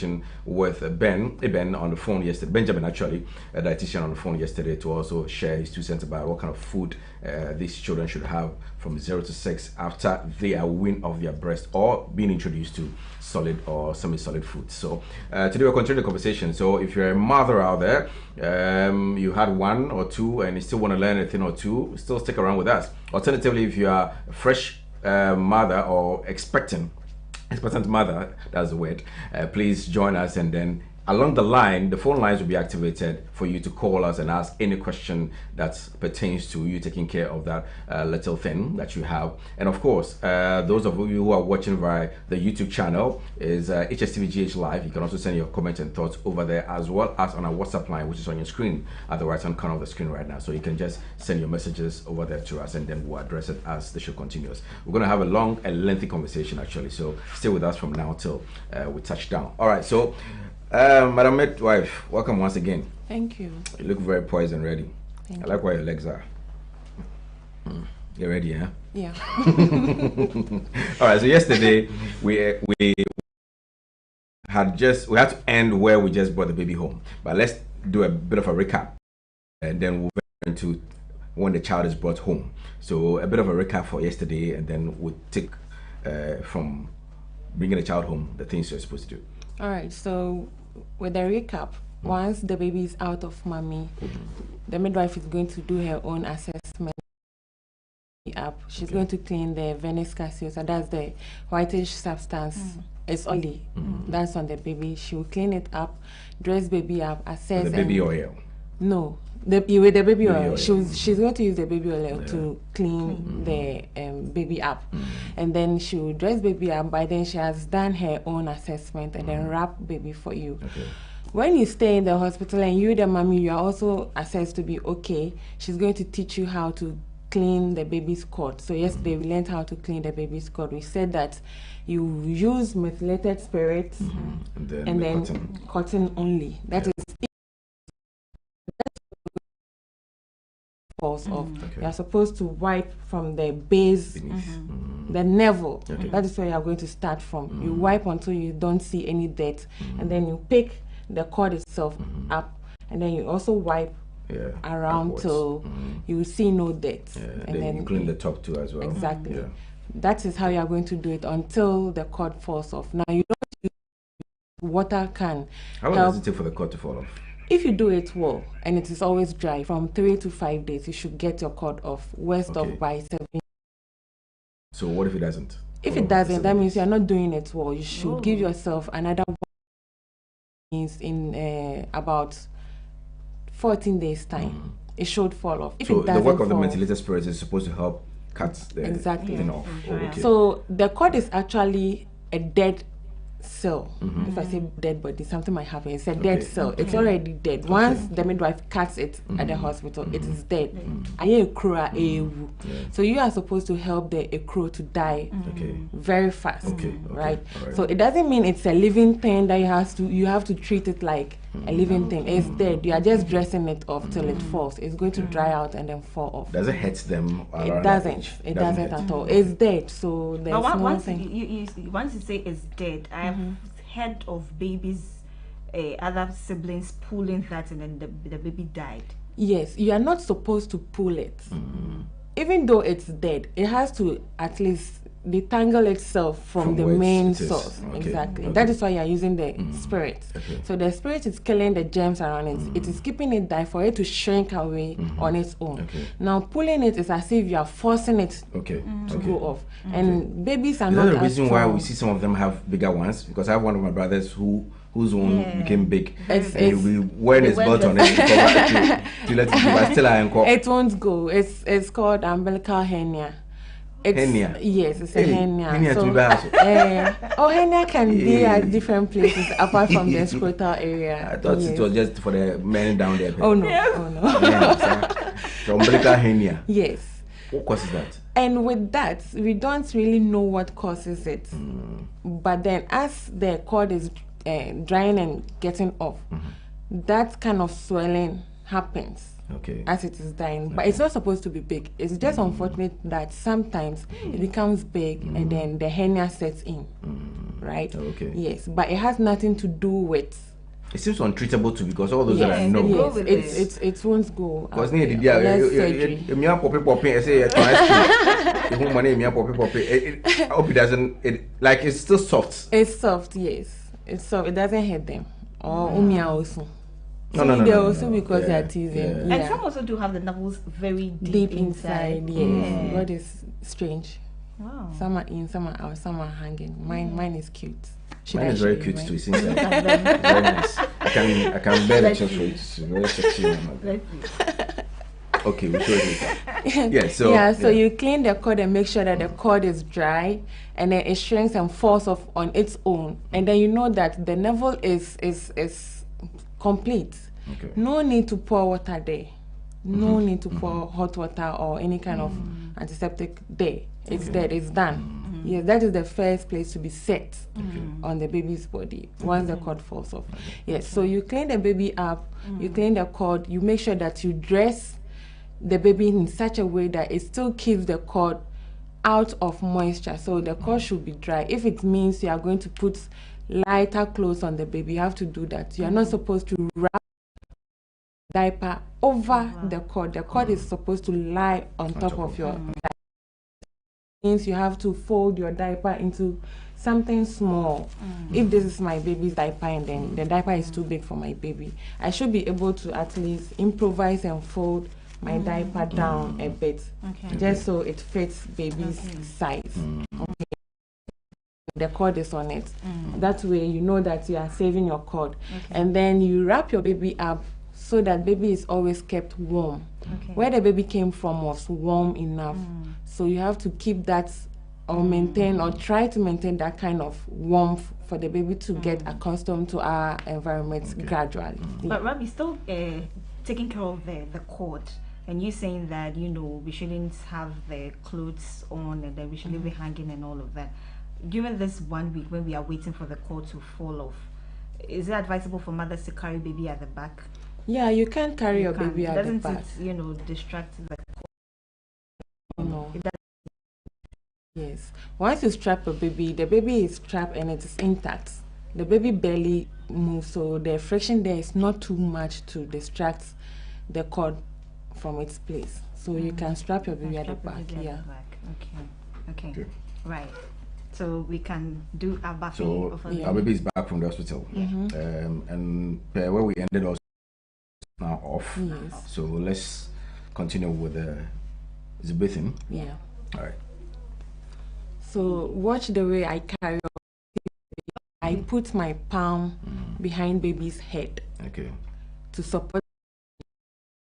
conversation with Ben on the phone yesterday, Benjamin actually, a dietitian on the phone yesterday, to also share his 2 cents about what kind of food these children should have from 0 to 6 after they are weaned off their breast or being introduced to solid or semi-solid food. So today we'll continue the conversation. So if you're a mother out there, you had 1 or 2 and you still want to learn a thing or two, still stick around with us. Alternatively, if you are a fresh mother or expectant mother, that's the word, please join us, and then along the line, the phone lines will be activated for you to call us and ask any question that pertains to you taking care of that little thing that you have. And of course, those of you who are watching via the YouTube channel is HSTV Live. You can also send your comments and thoughts over there, as well as on our WhatsApp line, which is on your screen at the right hand corner of the screen right now. So you can just send your messages over there to us, and then we'll address it as the show continues. We're going to have a long and lengthy conversation actually, so stay with us from now till we touch down. All right, so Madam Midwife, welcome once again. Thank you. You look very poised and ready. Thank I like where your legs are. You're ready, huh? Yeah. All right. So yesterday we had to end where we just brought the baby home. But let's do a bit of a recap, and then we'll go into when the child is brought home. So a bit of a recap for yesterday, and then we'll take from bringing the child home the things you're supposed to do. All right. So with the recap, once the baby is out of mommy, the midwife is going to do her own assessment up. She's going to clean the venous caseosa, that's the whitish substance. It's only that's on the baby. She will clean it up, dress baby up, assess. With the baby oil? No, with the baby oil. She's going to use the baby oil to clean the baby up, and then she will dress baby up. By then she has done her own assessment and then wrap baby for you. Okay. When you stay in the hospital and you, the mommy, you are also assessed to be okay, she's going to teach you how to clean the baby's cord. So yesterday we learned how to clean the baby's cord. We said that you use methylated spirits and then cotton only. That is of you are supposed to wipe from the base, the navel. That is where you are going to start from. You wipe until you don't see any dirt, and then you pick the cord itself up, and then you also wipe around upwards till you see no dirt, and then you clean the top too as well. Exactly. That is how you are going to do it until the cord falls off. Now you don't use water can. How long does it take for the cord to fall off? If you do it well and it is always dry, from 3 to 5 days, you should get your cord off. Worst of by 7. So what if it doesn't? If it doesn't, that means you are not doing it well. You should give yourself another in about 14 days time. It should fall off. If so it doesn't, the work of the methylated spirits is supposed to help cut the thing off. So the cord is actually a dead cell. If I say dead body, something might happen. It's a dead cell. It's already dead. Once the midwife cuts it at the hospital, it is dead. So you are supposed to help the ekro to die very fast, right? So it doesn't mean it's a living thing that you have to treat it like a living thing. It's dead. You are just dressing it off till it falls. It's going to dry out and then fall off. Does it hurt them? It doesn't. It doesn't at all. It's dead. So there's once you say it's dead, I have heard of babies, other siblings pulling that, and then the baby died. Yes, you are not supposed to pull it. Even though it's dead, it has to at least detangle itself from the main source. Exactly. That is why you are using the spirit. So the spirit is killing the germs around it. It is keeping it die for it to shrink away on its own. Now pulling it is as if you are forcing it to go off. And babies are not. Is that the reason why we see some of them have bigger ones? Because I have one of my brothers whose one became big, and we wearing his belt on it to let it go, but still I ain't. It won't go. It's called umbilical hernia. Hernia? Yes, it's a hernia. Hernia so, hernia can be at different places apart from the scrotal area. I thought it was just for the men down there. Oh no, The umbilical hernia. Yes. What causes that? And with that, we don't really know what causes it. But then as the cord is drying and getting off, that kind of swelling happens. As it is dying, but it's not supposed to be big. It's just unfortunate that sometimes it becomes big and then the hernia sets in. right? Okay. Yes, but it has nothing to do with. It seems untreatable too, because all those that I know. Yes, it won't go. Because surgery. I hope it doesn't. It's still soft. It's soft, yes. It's soft. It doesn't hurt them. Or umia also. No. Also because they are teasing. Yeah. And some also do have the napples very deep inside. Yes. What is strange? Wow. Some are in, some are out, some are hanging. Mine is cute. Mine is very cute too. It's inside. Very nice. I can bear the chocolate. It's very sexy. Okay, we'll show it later. So you clean the cord and make sure that the cord is dry, and then it shrinks and falls off on its own, and then you know that the navel is complete. Okay. No need to pour water there. No need to pour hot water or any kind of antiseptic there. It's dead. It's done. Yes, that is the first place to be set on the baby's body once the cord falls off. Yes, so you clean the baby up, you clean the cord, you make sure that you dress the baby in such a way that it still keeps the cord out of moisture. So the cord should be dry. If it means you are going to put lighter clothes on the baby, you have to do that. You are not supposed to wrap diaper over the cord. The cord is supposed to lie on top of your diaper. Means you have to fold your diaper into something small. If this is my baby's diaper and then the diaper is too big for my baby, I should be able to at least improvise and fold my diaper down a bit, just so it fits baby's size. The cord is on it. That way you know that you are saving your cord. And then you wrap your baby up so that baby is always kept warm. Where the baby came from was warm enough. So you have to keep that or maintain or try to maintain that kind of warmth for the baby to get accustomed to our environment gradually. But Rabbi, still taking care of the cord, and you saying that, you know, we shouldn't have the clothes on and then we shouldn't be hanging and all of that. During this 1 week when we are waiting for the cord to fall off, is it advisable for mothers to carry baby at the back? Yeah, you can carry your baby at the back. Doesn't it, distract the cord? No. Yes. Once you strap a baby, the baby is strapped and it is intact. The baby barely moves, so the friction there is not too much to distract the cord from its place. So you can strap your baby at the back. Okay. Right. So we can do our bathing. So our baby is back from the hospital. And where we ended also now off. So let's continue with the bathing. Yeah. All right. So watch the way I carry on. I put my palm behind baby's head. Okay. To support,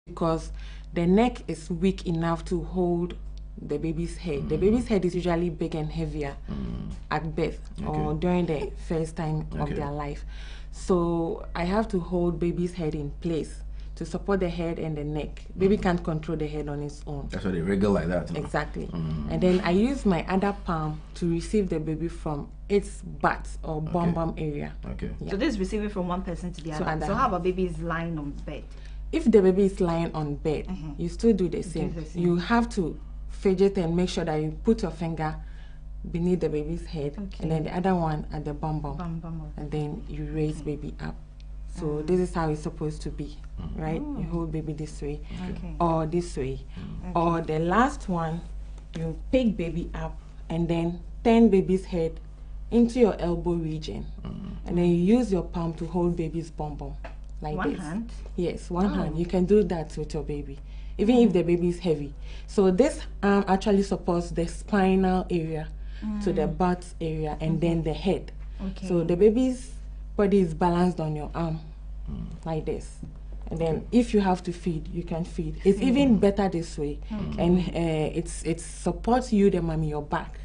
because the neck is weak enough to hold the baby's head. The baby's head is usually big and heavier at birth or during the first time of their life. So I have to hold baby's head in place to support the head and the neck. Baby can't control the head on its own. That's why they wriggle like that. No? Exactly. And then I use my other palm to receive the baby from its butt or bum area. Okay. Yeah. So this is receiving from one person to the other. So how about baby is lying on bed? If the baby is lying on bed, you still do the same. You have to fidget and make sure that you put your finger beneath the baby's head and then the other one at the bum. And then you raise baby up. So this is how it's supposed to be, right? You hold baby this way or this way. Or the last one, you pick baby up and then turn baby's head into your elbow region. And then you use your palm to hold baby's bum like one this. Hand? Yes, one hand. You can do that with your baby, even if the baby is heavy. So this arm actually supports the spinal area to the butt area and then the head. So the baby's body is balanced on your arm like this. And then if you have to feed, you can feed. It's even better this way. And it supports you, the mommy, your back.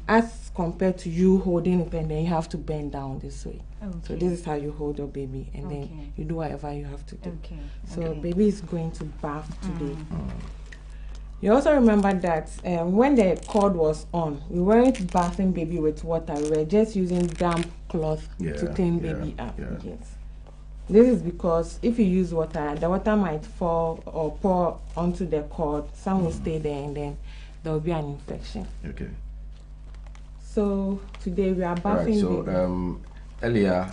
As compared to you holding it and then you have to bend down this way. So this is how you hold your baby and then you do whatever you have to do. So baby is going to bath today. You also remember that when the cord was on, we weren't bathing baby with water. We were just using damp cloth to clean baby up. Yes. This is because if you use water, the water might fall or pour onto the cord. Some will stay there and then there will be an infection. So today we are bathing. Right, so earlier,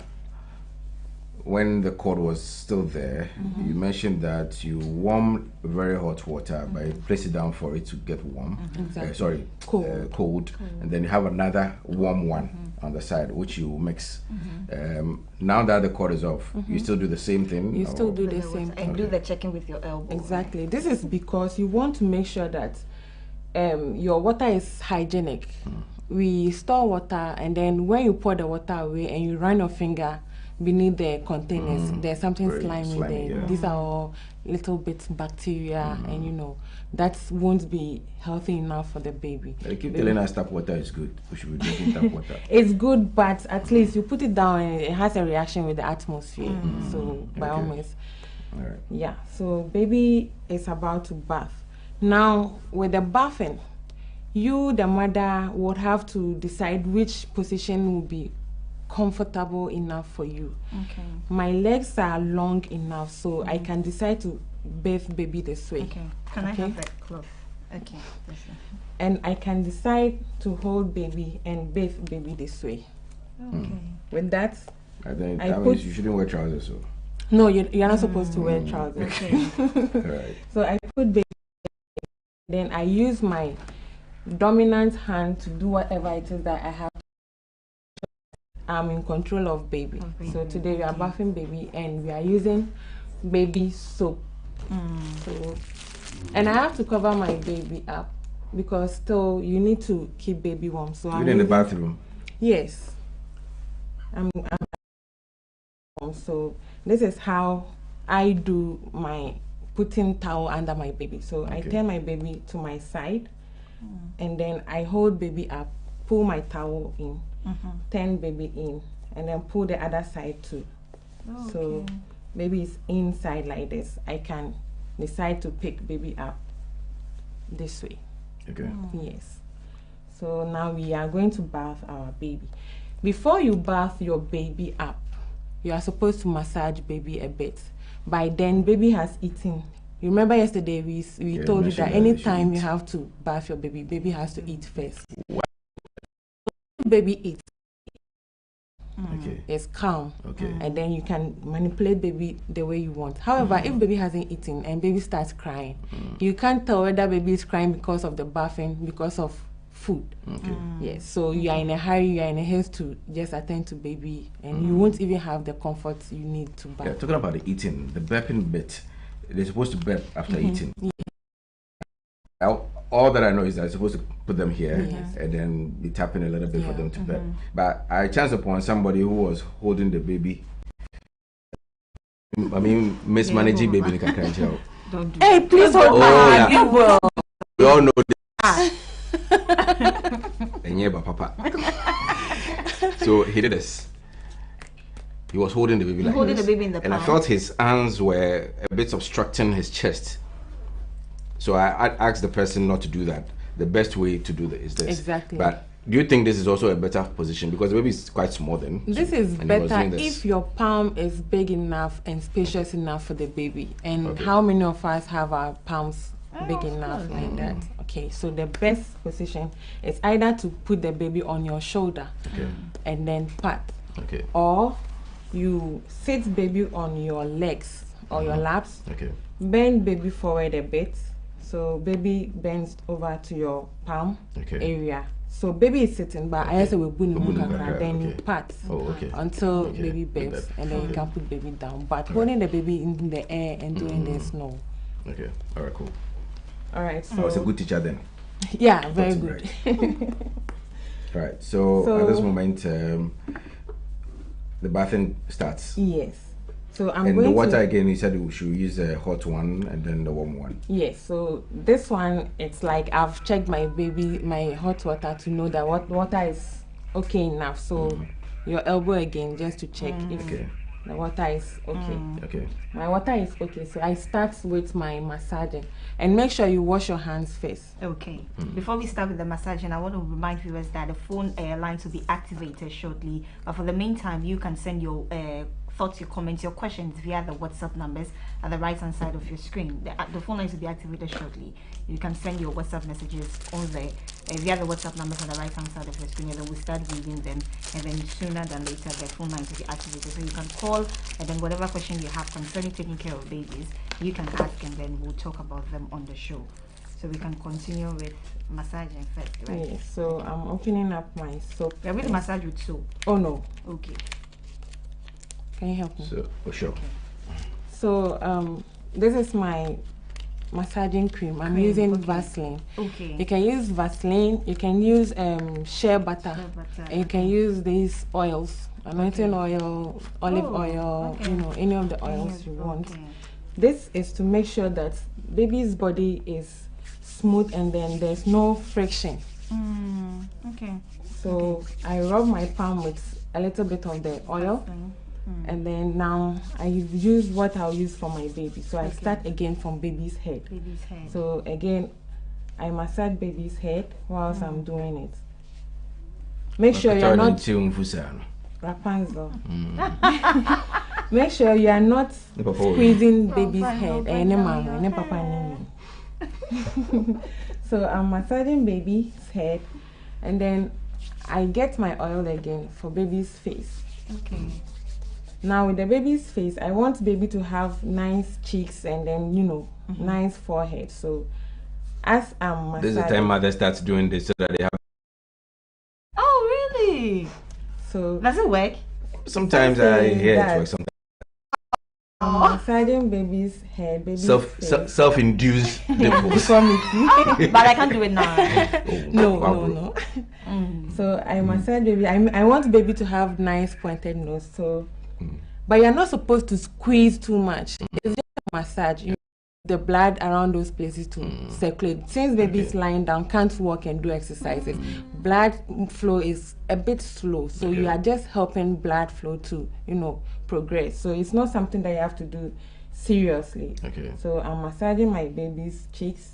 when the cord was still there, you mentioned that you warm very hot water, but you place it down for it to get warm. Exactly. Cold. And then you have another warm one on the side, which you mix. Now that the cord is off, you still do the same thing? You still do the same thing. And do the checking with your elbow. Exactly. This is because you want to make sure that your water is hygienic. We store water, and then when you pour the water away and you run your finger beneath the containers, there's something slimy there. Yeah. These are all little bits bacteria, and that won't be healthy enough for the baby. They keep telling us tap water is good. We should be drinking tap water. It's good, but at least you put it down and it has a reaction with the atmosphere. So by all means. All right. Yeah, so baby is about to bath. Now with the bathing, you, the mother, would have to decide which position will be comfortable enough for you. Okay. My legs are long enough, so I can decide to bathe baby this way. Okay. Can I have that cloth? Okay. And I can decide to hold baby and bathe baby this way. Okay. With that, I think that means you shouldn't wear trousers. So. No, you're not supposed to wear trousers. Okay. Right. So I put baby, then I use my dominant hand to do whatever it is that I have. I'm in control of baby. So today we are bathing baby and we are using baby soap. So, and I have to cover my baby up because still you need to keep baby warm. So Even in the bathroom? Yes. I'm so this is how I do my putting towel under my baby. So I turn my baby to my side and then I hold baby up, pull my towel in, turn baby in, and then pull the other side too. So baby is inside like this. I can decide to pick baby up this way. Okay. Yes. So now we are going to bath our baby. Before you bath your baby up, you are supposed to massage baby a bit. By then, baby has eaten. You remember yesterday we told you that anytime you have to bath your baby, baby has to eat first. Baby eats. It's calm. And then you can manipulate baby the way you want. However, if baby hasn't eaten and baby starts crying, you can't tell whether baby is crying because of the bathing, because of food. Yes, so you are in a hurry, you are in a haste to just attend to baby, and you won't even have the comfort you need to bath. Yeah, talking about the eating, the burping bit, they're supposed to burp after eating. All that I know is that I'm supposed to put them here and then be tapping a little bit for them to burp. But I chanced upon somebody who was holding the baby. I mean, mismanaging baby in the Don't do Hey, please hold my hand. You will. We all know this. And yeah, but Papa. So he did this. He was holding the baby like holding this. The baby in the palm. And I felt his hands were a bit obstructing his chest. So I asked the person not to do that. The best way to do that is this. Exactly. But do you think this is also a better position? Because the baby is quite small then. This is better if your palm is big enough and spacious enough for the baby. And how many of us have our palms big enough like that? Okay, so the best position is either to put the baby on your shoulder and then pat. Or you sit baby on your legs or your laps. Bend baby forward a bit. So baby bends over to your palm area. So baby is sitting, but I also will then you pat until baby bends, and then you can put baby down. But holding the baby in the air and doing this, no. Okay. All right. Cool. All right. So I was a good teacher then. Yeah, very good. All right. So at this moment, the bathing starts. Yes. So I'm and going the water to, again. You said we should use a hot one and then the warm one. Yes. So this one, it's like I've checked my hot water to know that water is okay enough. So your elbow again, just to check if the water is okay. My water is okay. So I start with my massaging, and make sure you wash your hands first. Okay. Before we start with the massaging, I want to remind viewers that the phone lines will be activated shortly. But for the meantime, you can send your thoughts, your comments, your questions via the WhatsApp numbers at the right hand side of your screen. The phone lines will be activated shortly. You can send your WhatsApp messages on there. via the WhatsApp numbers on the right hand side of the screen, and then we start reading them, and then sooner than later the phone lines will be activated. So you can call, and then whatever question you have concerning taking care of babies, you can ask, and then we'll talk about them on the show. So we can continue with massaging first, right? Yes, so I'm opening up my soap. We're going to massage with soap. Oh no. Okay. Can you help me? So, for sure. Okay. So this is my massaging cream. I'm using okay. Vaseline. Okay. You can use Vaseline, you can use shea butter, Shea butter, and you can use these oils, anointing oil, olive oil, okay. you know, any of the oils you want. Okay. This is to make sure that baby's body is smooth and then there's no friction. Okay. So I rub my palm with a little bit of the oil, and then now I use what I'll use for my baby. So I start again from baby's head. Baby's head. So again, I massage baby's head whilst I'm doing it. Make sure you're not Rapunzel. Make sure you are not squeezing baby's head. So I'm massaging baby's head, and then I get my oil again for baby's face. Okay. Now with the baby's face, I want baby to have nice cheeks and then, you know, nice forehead. So as I'm massaging, This is the time mother starts doing this so that they have. Oh, really? So Does it work? Sometimes I hear it works. Sometimes I'm massaging baby's head, baby's face. self-induced dimples. But I can't do it now. No. So I massage baby. I want baby to have nice pointed nose. So, but you're not supposed to squeeze too much. It's just a massage. You the blood around those places to circulate. Since baby is lying down, can't walk and do exercises, blood flow is a bit slow. So you are just helping blood flow to, you know, progress. So it's not something that you have to do seriously. Okay. So I'm massaging my baby's cheeks.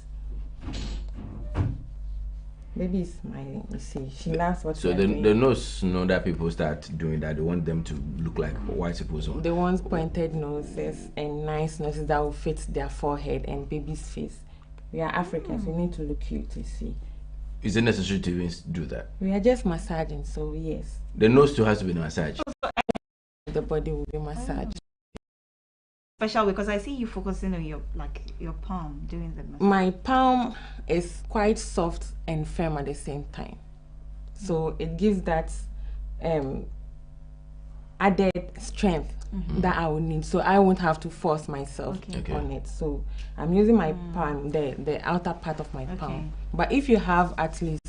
Baby is smiling. You see, she laughs what. So the nose know that people start doing that. They want them to look like white people. So they want pointed noses and nice noses that will fit their forehead and baby's face. We are Africans. We need to look cute. You see. Is it necessary to even do that? We are just massaging. So yes. The nose too has to be massaged. The body will be massaged. Special, because I see you focusing on your palm doing the massage. My palm is quite soft and firm at the same time, so it gives that added strength that I will need. So I won't have to force myself on it. So I'm using my palm, the outer part of my palm. But if you have at least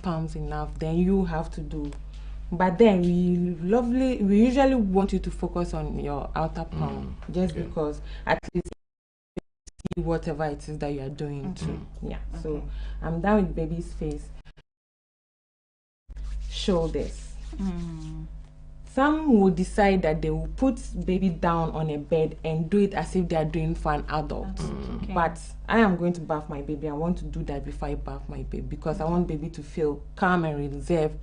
palms enough, then you have to do. But then we usually want you to focus on your outer palm, just because at least see whatever it is that you are doing too. Yeah. So I'm done with baby's face. Shoulders. Some will decide that they will put baby down on a bed and do it as if they are doing for an adult. But I am going to bath my baby. I want to do that before I bath my baby because I want baby to feel calm and reserved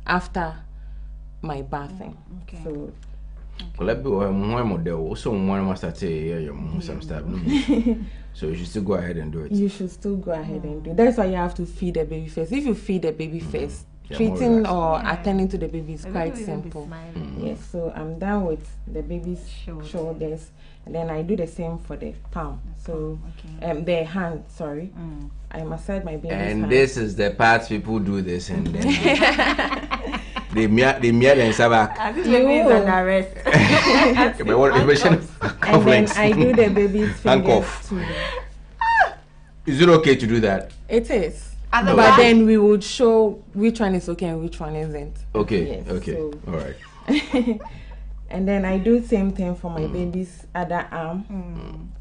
after my bathing. So so you should still go ahead and do it. You should still go ahead and do it. That's why you have to feed the baby first. If you feed the baby first, treating or attending to the baby is quite simple. Yes, so I'm done with the baby's shoulders, and then I do the same for the palm. So the hand, sorry. I massage my baby's hand. And this is the part people do this and then they meal and sabak. And then I do the baby's fingers too. Is it okay to do that? It is. But then we would show which one is okay and which one isn't. Okay. Yes, okay. So. All right. And then I do the same thing for my baby's other arm.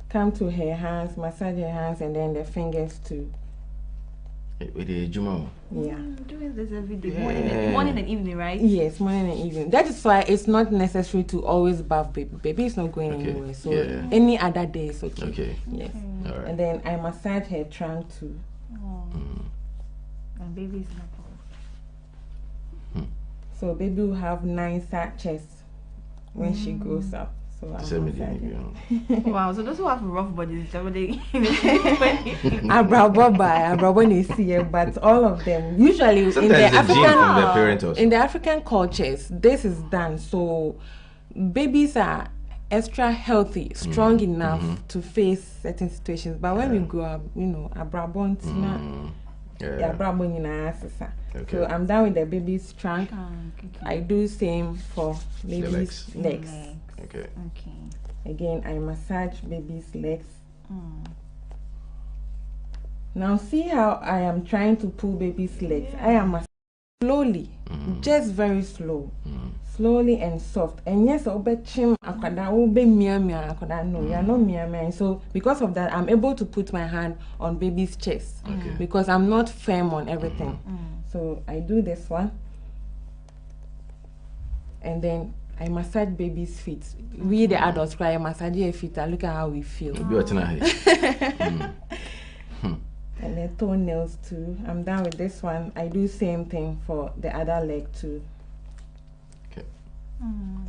Come to her hands, massage her hands, and then the fingers too. Yeah. Doing this every day, morning and evening, right? Yes, morning and evening. That is why it's not necessary to always bath baby. Baby is not going anywhere, so any other day is okay. Okay. Yes. All right. And then I massage her trunk too. And baby's not. So baby will have nicer chest when she grows up. So wow, so those who have rough bodies generally but all of them usually in the African cultures this is done so babies are extra healthy, strong enough to face certain situations. But when we grow up, so I'm done with the baby's trunk. I do same for baby's legs. Okay. Again, I massage baby's legs. Now see how I am trying to pull baby's legs. I am slowly, just very slow. Slowly and soft. And yes, no, you're not mia. So because of that, I'm able to put my hand on baby's chest because I'm not firm on everything. So I do this one, and then I massage baby's feet. We the adults cry, massage your feet. I look at how we feel. And then toenails too. I'm done with this one. I do same thing for the other leg too.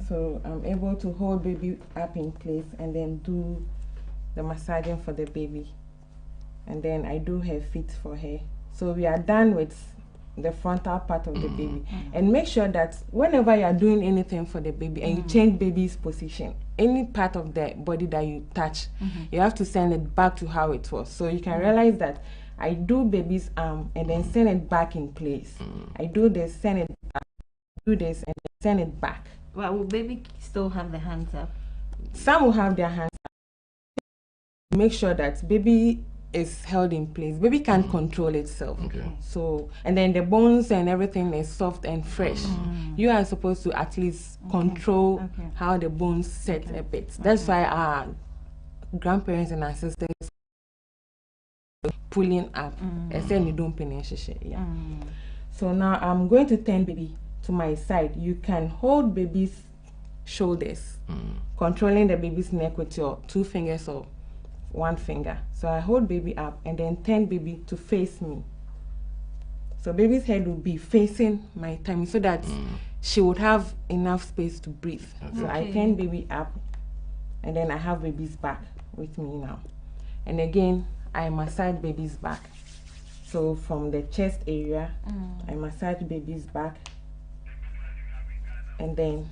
So I'm able to hold baby up in place and then do the massaging for the baby, and then I do her feet for her. So we are done with the frontal part of the baby. And make sure that whenever you are doing anything for the baby and you change baby's position, any part of the body that you touch, you have to send it back to how it was. So you can realize that I do baby's arm and then send it back in place. I do this, send it back, do this, and then send it back. Well, will baby still have the hands up? Some will have their hands up. Make sure that baby is held in place. Baby can't control itself. So, and then the bones and everything is soft and fresh. You are supposed to at least control how the bones set a bit. That's why our grandparents and our sisters pulling up. So now I'm going to turn baby to my side. You can hold baby's shoulders, controlling the baby's neck with your 2 fingers or 1 finger. So I hold baby up and then turn baby to face me. So baby's head will be facing my tummy so that she would have enough space to breathe. So I turn baby up and then I have baby's back with me now. And again, I massage baby's back. So from the chest area, I massage baby's back and then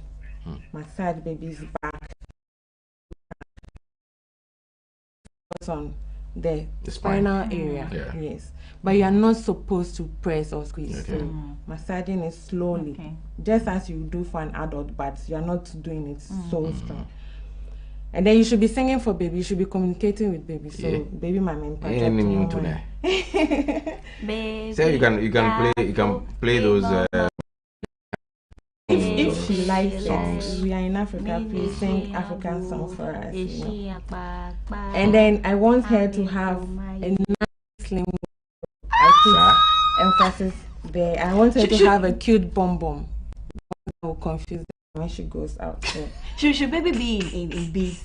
massage baby's back on the spinal area. Yes, but you are not supposed to press or squeeze. So massaging it slowly, just as you do for an adult, but you are not doing it so strong. And then you should be singing for baby. You should be communicating with baby. So baby, my main part. So you can play those. If she likes songs, we are in Africa. Please sing African songs for us. And then I want her to have a nice slim. I put emphasis there. I want her to have a cute bum bum. I will confuse her when she goes out. So. Should baby be in beads?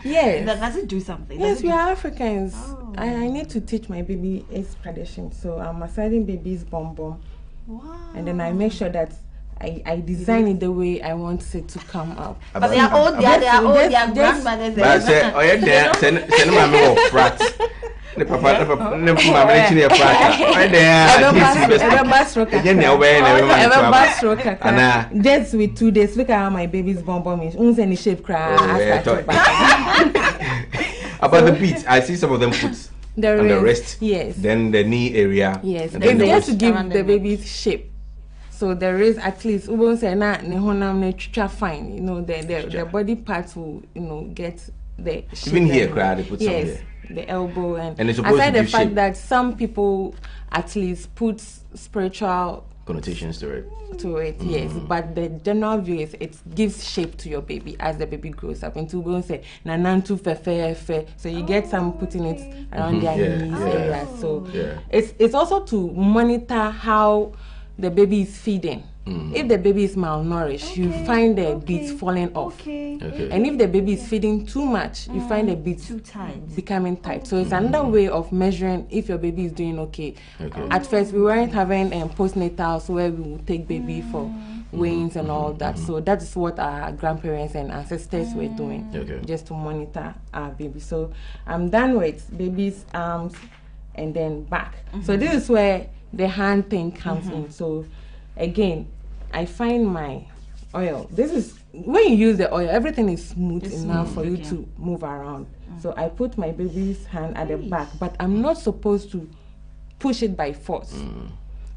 Yes. Does it do something? Yes, we are Africans. I need to teach my baby its tradition. So I'm massaging baby's bum bum. Wow. And then I make sure that I design it the way I want it to come up. But they are old, they are grandmothers. But I say, oh yeah, there, send my mom frat. The papa, just with 2 days, look at how my baby's bum bum is. Any shape cry. About the beat, I see some of them put on the wrist. Yes. Then the knee area. Yes. It's just to give the baby's shape. So there is at least fine. The body parts will get the shape. Even here, they put some here. The elbow and aside the fact that some people at least put spiritual connotations to it. Yes, but the general view is it gives shape to your baby as the baby grows up. And to go and say nanantu fe, so you get some putting it around their knees area. So it's also to monitor how the baby is feeding. If the baby is malnourished, you find the beads falling off. And if the baby is feeding too much, you find the beads too tight, becoming tight. So it's another way of measuring if your baby is doing okay. At first, we weren't having postnatals where we would take baby for weighings and all that. So that is what our grandparents and ancestors were doing, just to monitor our baby. So I'm done with baby's arms and then back. So this is where the hand thing comes in. So again, I find my oil. This is when you use the oil, everything is smooth enough for you to move around. So I put my baby's hand at the back, but I'm not supposed to push it by force.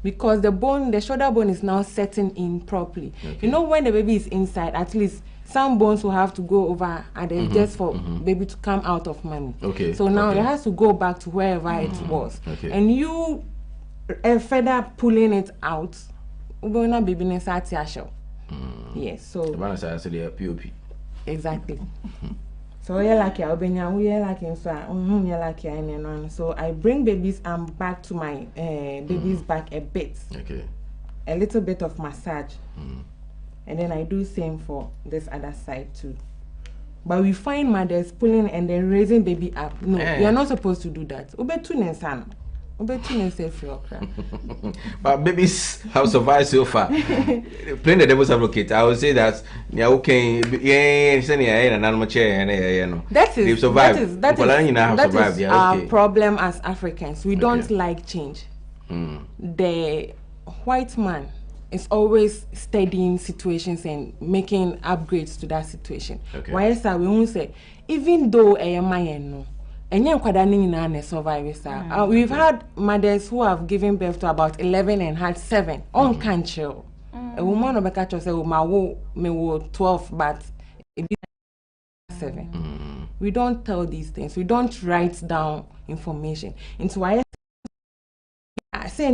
Because the bone, the shoulder bone is now setting in properly. You know, when the baby is inside, at least some bones will have to go over and just for baby to come out of mommy. So now it has to go back to wherever it was. And you further pulling it out, baby yes, so exactly. So you're lucky, so I bring baby's arm back to my baby's back a bit. A little bit of massage. And then I do same for this other side too. But we find mothers pulling and then raising baby up. No, you're not supposed to do that. But babies have survived so far. Playing the devil's advocate, I would say that they've survived. That is our problem as Africans. We don't like change. The white man is always studying situations and making upgrades to that situation. Why is that we won't say, even though a man no. We've had mothers who have given birth to about 11 and had 7 on cancer. A woman of a catcher say, me 12, but 7. We don't tell these things. We don't write down information. Into why I say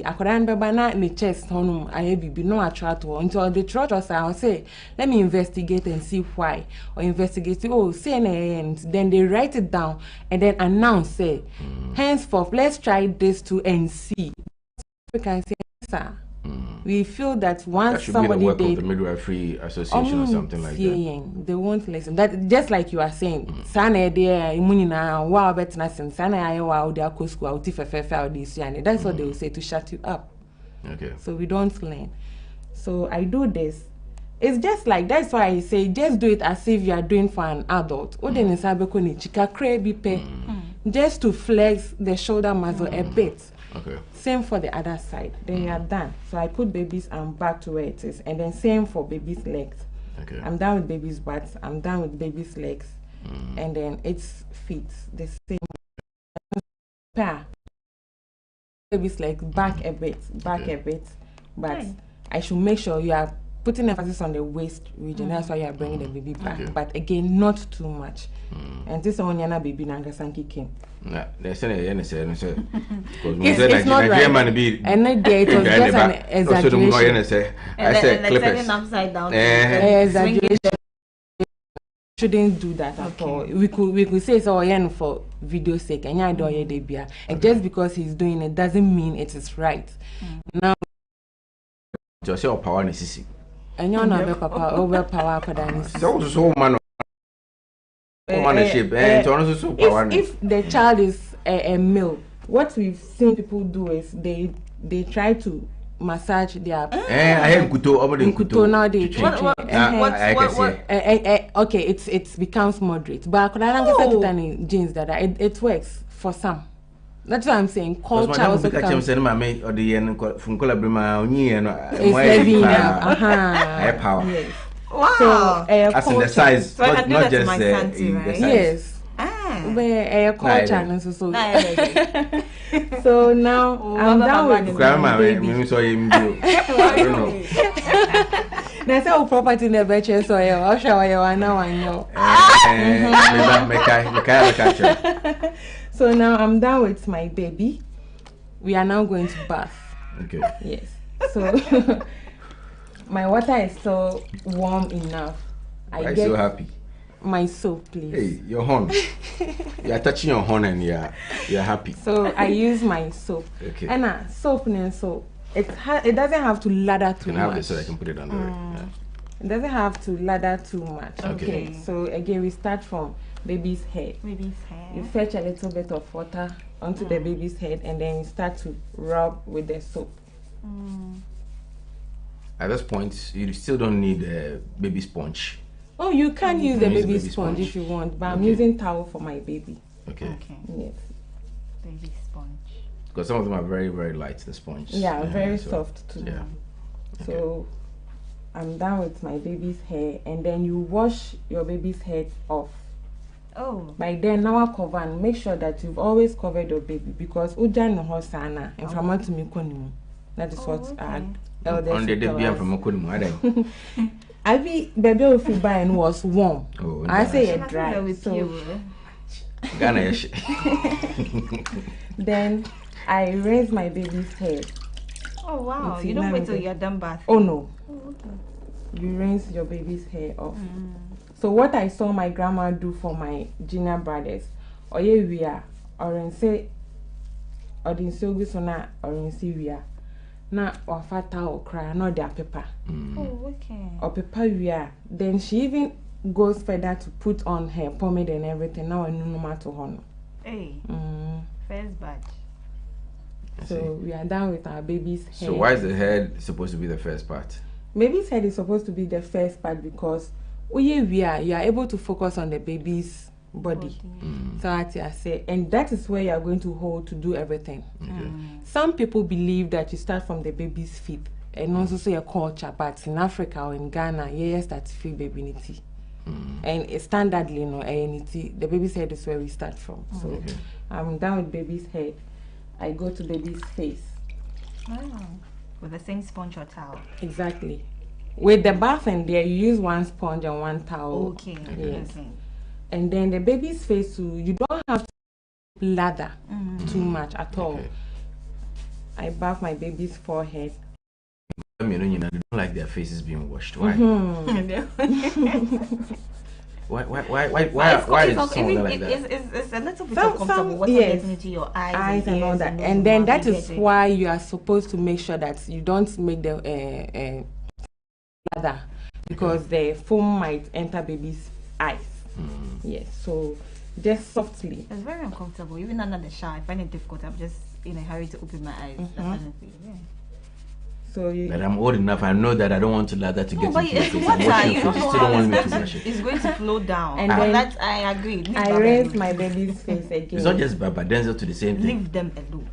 I could remember the chest honum I be no attract until the church was I'll say, let me investigate and see why. Or investigate, then they write it down and then announce, say, henceforth, let's try this too and see. We can say, sir. We feel that once that somebody be the work did of the midwifery association or something like that. They won't listen. That just like you are saying, sana there imunina wow better sana I wow they are school that's what they will say to shut you up. So we don't learn. So I do this. It's just like that's why I say just do it as if you are doing for an adult. Just to flex the shoulder muscle a bit. Same for the other side. Then you are done. So I put baby's arm back to where it is, and then same for baby's legs. I'm done with baby's butt. I'm done with baby's legs, and then its feet. The same pair. Baby's legs back a bit, but I should make sure you are putting emphasis on the waist region. That's why you are bringing the baby back, but again, not too much. And this one, yana baby nangasanki came. It's not right. And it was just an exaggeration. I said clippers. Upside down. Exaggeration. Shouldn't do that at all. We could say so for video sake and just because he's doing it doesn't mean it is right. Now just your power necessity. And you're not papa overpower so man. If the child is a male, what we've seen people do is they try to massage their now they okay, it becomes moderate, but genes that it works for some. That's what I'm saying. Culture also comes. It's heavy enough. Power. Yes. Wow. So, as in the size, so not just my santy, right? Yes. Culture so now I'm done with That's how property in the betcha soil. I'll show you I know. So now I'm done with my baby. We are now going to bath. Yes. So my water is so warm enough. I'm so happy. My soap, please. Hey, your horn. You're touching your horn and you're happy. So I use my soap. And soap and so it doesn't have to lather too Can I have much. this so I can put it under it? Yeah. It doesn't have to lather too much. Okay. So again, we start from baby's head. Baby's hair. You fetch a little bit of water onto the baby's head, and then you start to rub with the soap. At this point, you still don't need a baby sponge. Oh, you can use the use baby, baby sponge sponge. if you want, but I'm Okay. using towel for my baby. Okay. Okay. Yes. Baby sponge. Because some of them are very, very light, the sponge. Yeah, very so- soft too. Yeah. So I'm done with my baby's hair, and then you wash your baby's head off. Oh. By then, now I cover and make sure that you've always covered your baby, because uja no hosana and from what to me konu. That is what our elders On the day tell being us. from Okunumu, I be baby if you buy and was warm. Oh, I nice. say Nothing it dry. with So you. Ghana, yes. then I rinse my baby's head. Oh wow. It's You don't wait till elaborate. you're done bathing. Oh no, Oh, okay. you rinse your baby's hair off. So what I saw my grandma do for my junior brothers, oye wia, orense, odinsogu sona orense wia, na wafata okra, no their pepper, Oh, okay. or pepper wia. Then she even goes further to put on her pomade and everything. Now I know no matter how. Hey, first batch. So we are done with our baby's head. So why is the head supposed to be the first part? Baby's head is supposed to be the first part because you are able to focus on the baby's body. So I say, and that is where you are going to hold to do everything. Okay. Some people believe that you start from the baby's feet, and also say a culture, but in Africa or in Ghana, yes, that's feed baby niti. And standardly, the baby's head is where we start from. So Okay. I'm done with baby's head. I go to baby's face. Wow. With the same sponge or towel. Exactly. With the bath in there, you use one sponge and one towel. Okay. Yes. Okay. And then the baby's face too, you don't have to lather too much at all. Okay. I bath my baby's forehead. I mean, they don't like their faces being washed. Why? Why is someone like that? It's a little bit Some- uncomfortable. What's yes. getting into your eyes And all ears that. nose, And then mouth, that you is get it. why you are supposed to make sure that you don't make the lather, because the foam might enter baby's eyes. Yes, so just softly. It's very uncomfortable. Even under the shower, I find it difficult. I'm just in a hurry to open my eyes. That kind of thing. Yeah. So you That I'm old enough, I know that I don't want to lather to get But into your it's face. water. I'm washing You your don't face. know You still don't want me how to wash it. it's going to flow down. And And then that I agree. Leave I Baba rinse alone. my baby's face again. It's not just Baba Denzel to the same thing. Leave them alone.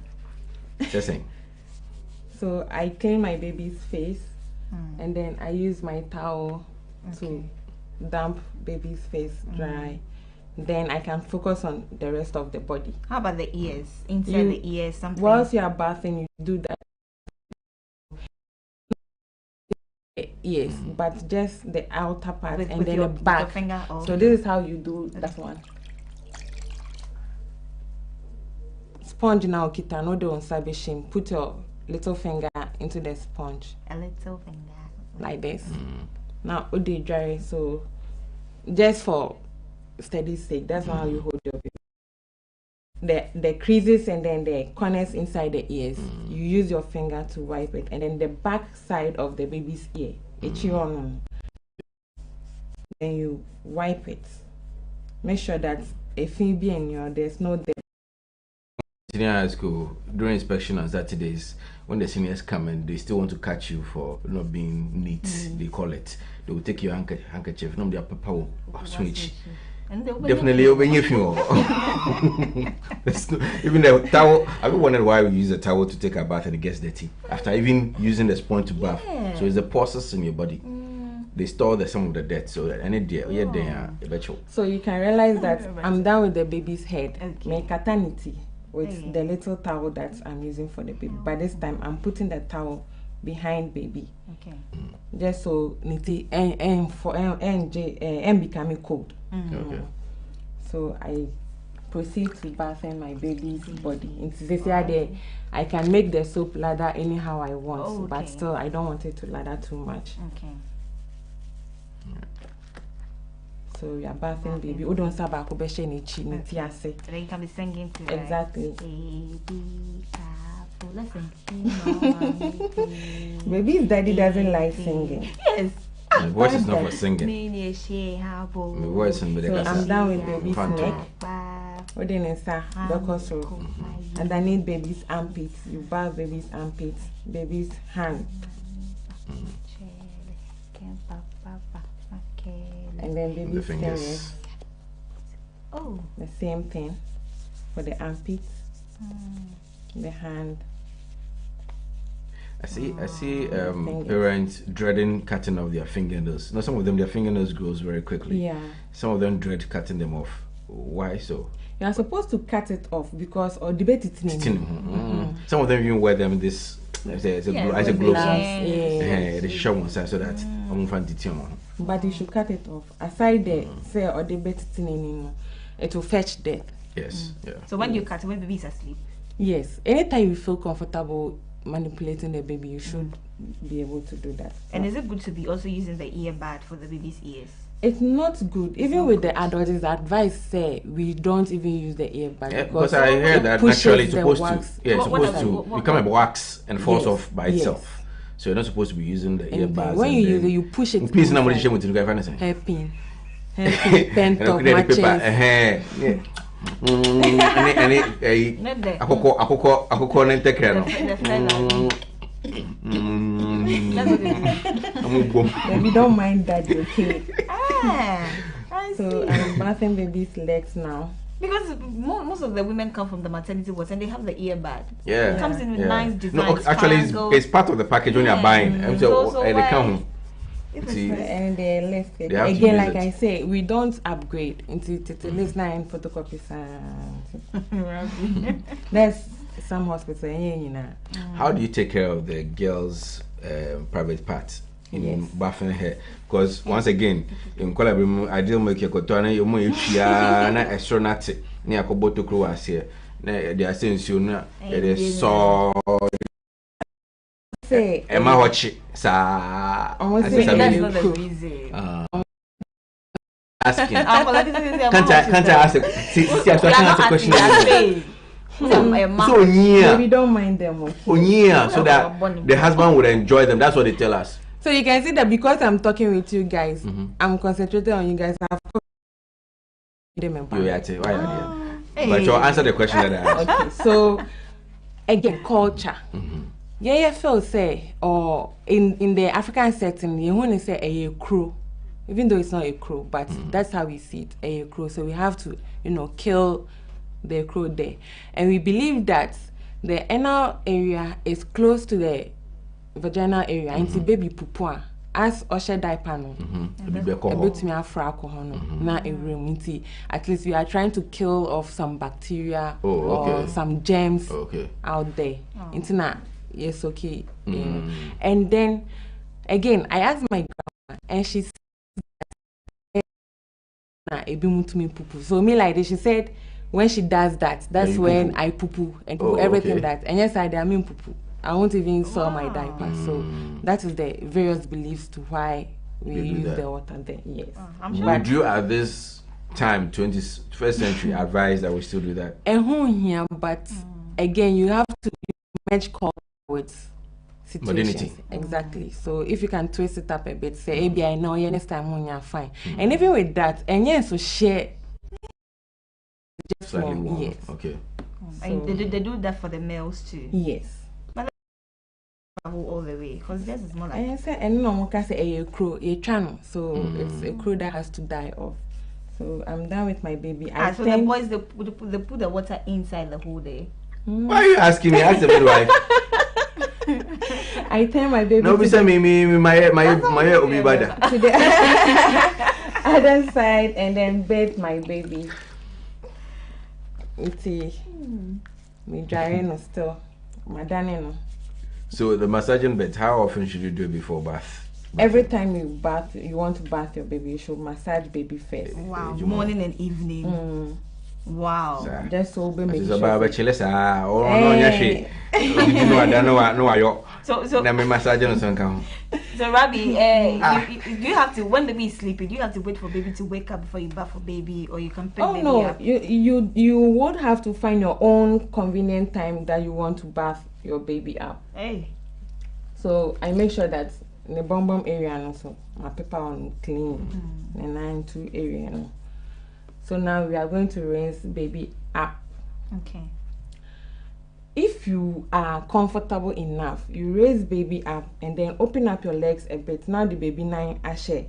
Just saying. So I clean my baby's face, and then I use my towel to damp baby's face dry. Then I can focus on the rest of the body. How about the ears? Inside You- the ears, something. Whilst you are bathing, you do that. Yes, but just the outer part with, and with then your, the with your back. finger. Oh. So this is how you do that one. Sponge now, kita no do on. Put your little finger into the sponge A little finger. like this. Now they dry, so just for steady sake, that's not how you hold your baby. The creases and then the corners inside the ears, you use your finger to wipe it, and then the back side of the baby's ear, then you wipe it. Make sure that if you be in your, there's no dead. Senior high school, during inspection on Saturdays, when the seniors come and they still want to catch you for not being neat, they call it. They will take your handkerchief, no, their papa switch. And they'll Definitely open your fuel. Even the towel. I've been wondering why we use a towel to take a bath and it gets dirty after even using the sponge to bath. Yeah. So it's the pulses in your body. They store some of the dirt, so that any day, So you can realize that I'm done with the baby's head. Okay. My katernity with Hey. the little towel that I'm using for the baby. By this time, I'm putting the towel behind baby, Okay. just so niti and becoming cold. Okay. So I proceed to bathing my baby's body. In I can make the soap lather anyhow I want, Oh, but okay. still I don't want it to lather too much. Okay. So we are bathing baby. We don't sabba ko beshe ni chi ni ti ase. Then you can be singing to Exactly. Baby careful. listen. Baby's daddy doesn't like singing. Yes. My voice is not for singing. My voice is so I'm done with baby's neck. What do you say? And I need baby's armpits. You bath baby's armpits, baby's hand. And then baby's fingers. Oh. The same thing for the armpits, the hand. I see parents dreading cutting off their fingernails. Now some of them, their fingernails grows very quickly. Yeah. Some of them dread cutting them off. Why so? You are supposed to cut it off because or debate it. Some of them even wear them this as a gloves. They show one side so that I won't find it. But you should cut it off. Aside the say or debate it anymore, it will fetch death. Yes. Yeah. So when you cut it, when the baby is asleep. Yes. Anytime you feel comfortable manipulating the baby, you should be able to do that. And is it good to be also using the earbud for the baby's ears? It's not good. Even with the adults, it's advice say we don't even use the earbud. Yeah, because I heard that naturally it's supposed to. Yeah, it's supposed to become a wax and falls off by itself. So you're not supposed to be using the earbuds. When you use it, you push it. Please, nobody shame with you guys. Hairpin, pen top matches. We don't mind that, okay? So I'm bathing baby's legs now. Because most of the women come from the maternity wards and they have the earbud. Yeah. It comes in with nice designs. No, actually, it's part of the package when you're buying. So they come. And they left it. Again, like I say, we don't upgrade into list 9 photocopies. There's some hospital, you know. How do you take care of the girls' private parts in bathing hair? Because once again, in Colabrim, I didn't make a cotton, you may na astronaut near Koboto Croas here. They are saying soon, it is so. Say, Emma Watch, sir. That's not the reason. Asking. Can't I ask a question? So near. We don't mind them. So that the husband would enjoy them. That's what they tell us. So you can see that because I'm talking with you guys, I'm concentrated on you guys. I've them But you answer the question that I asked. Okay, so again, culture. Yeah, feel say, or in the African setting, you want to say a crow, even though it's not a crow, but that's how we see it, a crow. So we have to, kill the crow there, and we believe that the anal area is close to the vaginal area, and the baby pupua as Osha diaper no, na a room. At least we are trying to kill off some bacteria or some germs out there. Yes, okay. And then again, I asked my grandma, and she said, so me like this, she said when she does that, that's when I poo and do everything that. And yes, I mean poo. I won't even saw my diaper. So that is the various beliefs to why we use the water there. Yes. Would you at this time, 21st century, advise that we still do that? But again, you have to match call with situations. Exactly. So if you can twist it up a bit, say, maybe I know next time when you're fine. And even with that, and yes, so share just slightly warm. Yes. Okay. And they do that for the males too. Yes. But all the way, because this is more like. And no one can say a crow, a channel. So it's a crow that has to die off. So I'm done with my baby. So the boys they put the water inside the whole day. Why are you asking me? Ask the midwife. I tell my baby. No, my obi bada. To the other side and then bathe my baby. Me drying no still. My no. So the massaging bed, how often should you do it before bath? Every time you want to bath your baby, you should massage baby first. Wow, morning and evening. Wow. Just so baby. So no, I don't know. No, I so na me massage no son. So, Rabbi, you have to, when the baby is sleeping, do you have to wait for baby to wake up before you bath for baby, or you can pick baby up? You would have to find your own convenient time that you want to bath your baby up. Hey. So I make sure that in the bum area and also my paper on clean and 9-2 area. No? So now we are going to rinse baby up. Okay. If you are comfortable enough, you raise baby up and then open up your legs a bit. Now the baby 9 ashe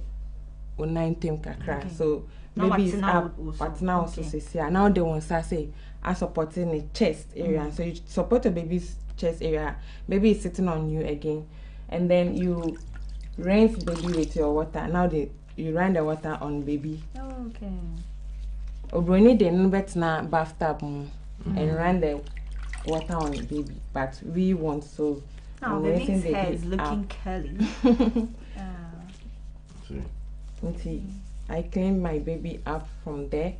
or 9 tem kakra. Okay. So baby is up, but now also says here. Now they want to say I supporting the chest area. So you support the baby's chest area. Baby is sitting on you again, and then you rinse baby with your water. Now you run the water on baby. Okay. Obroni de nubet na bathtub and run the water on the baby, but we want so. Oh, baby's hair is looking curly. See, I clean my baby up from there.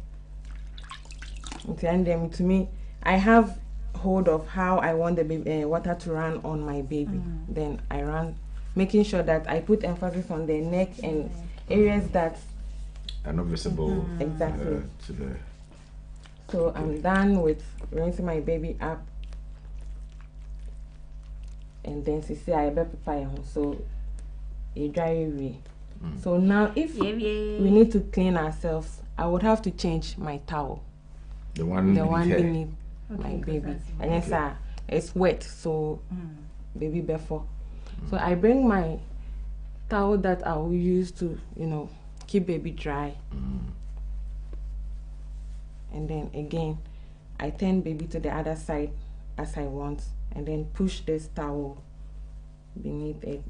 And then to me, I have hold of how I want the baby, water to run on my baby. Then I run, making sure that I put emphasis on the neck and areas that are not visible. Exactly. To the. So I'm done with rinsing my baby up. And then she say I better prepare so a dry away. So now if we need to clean ourselves, I would have to change my towel. The one beneath my baby. And yes, it's wet, so baby before. So I bring my towel that I will use to, keep baby dry. And then again, I turn baby to the other side as I want, and then push this towel beneath it.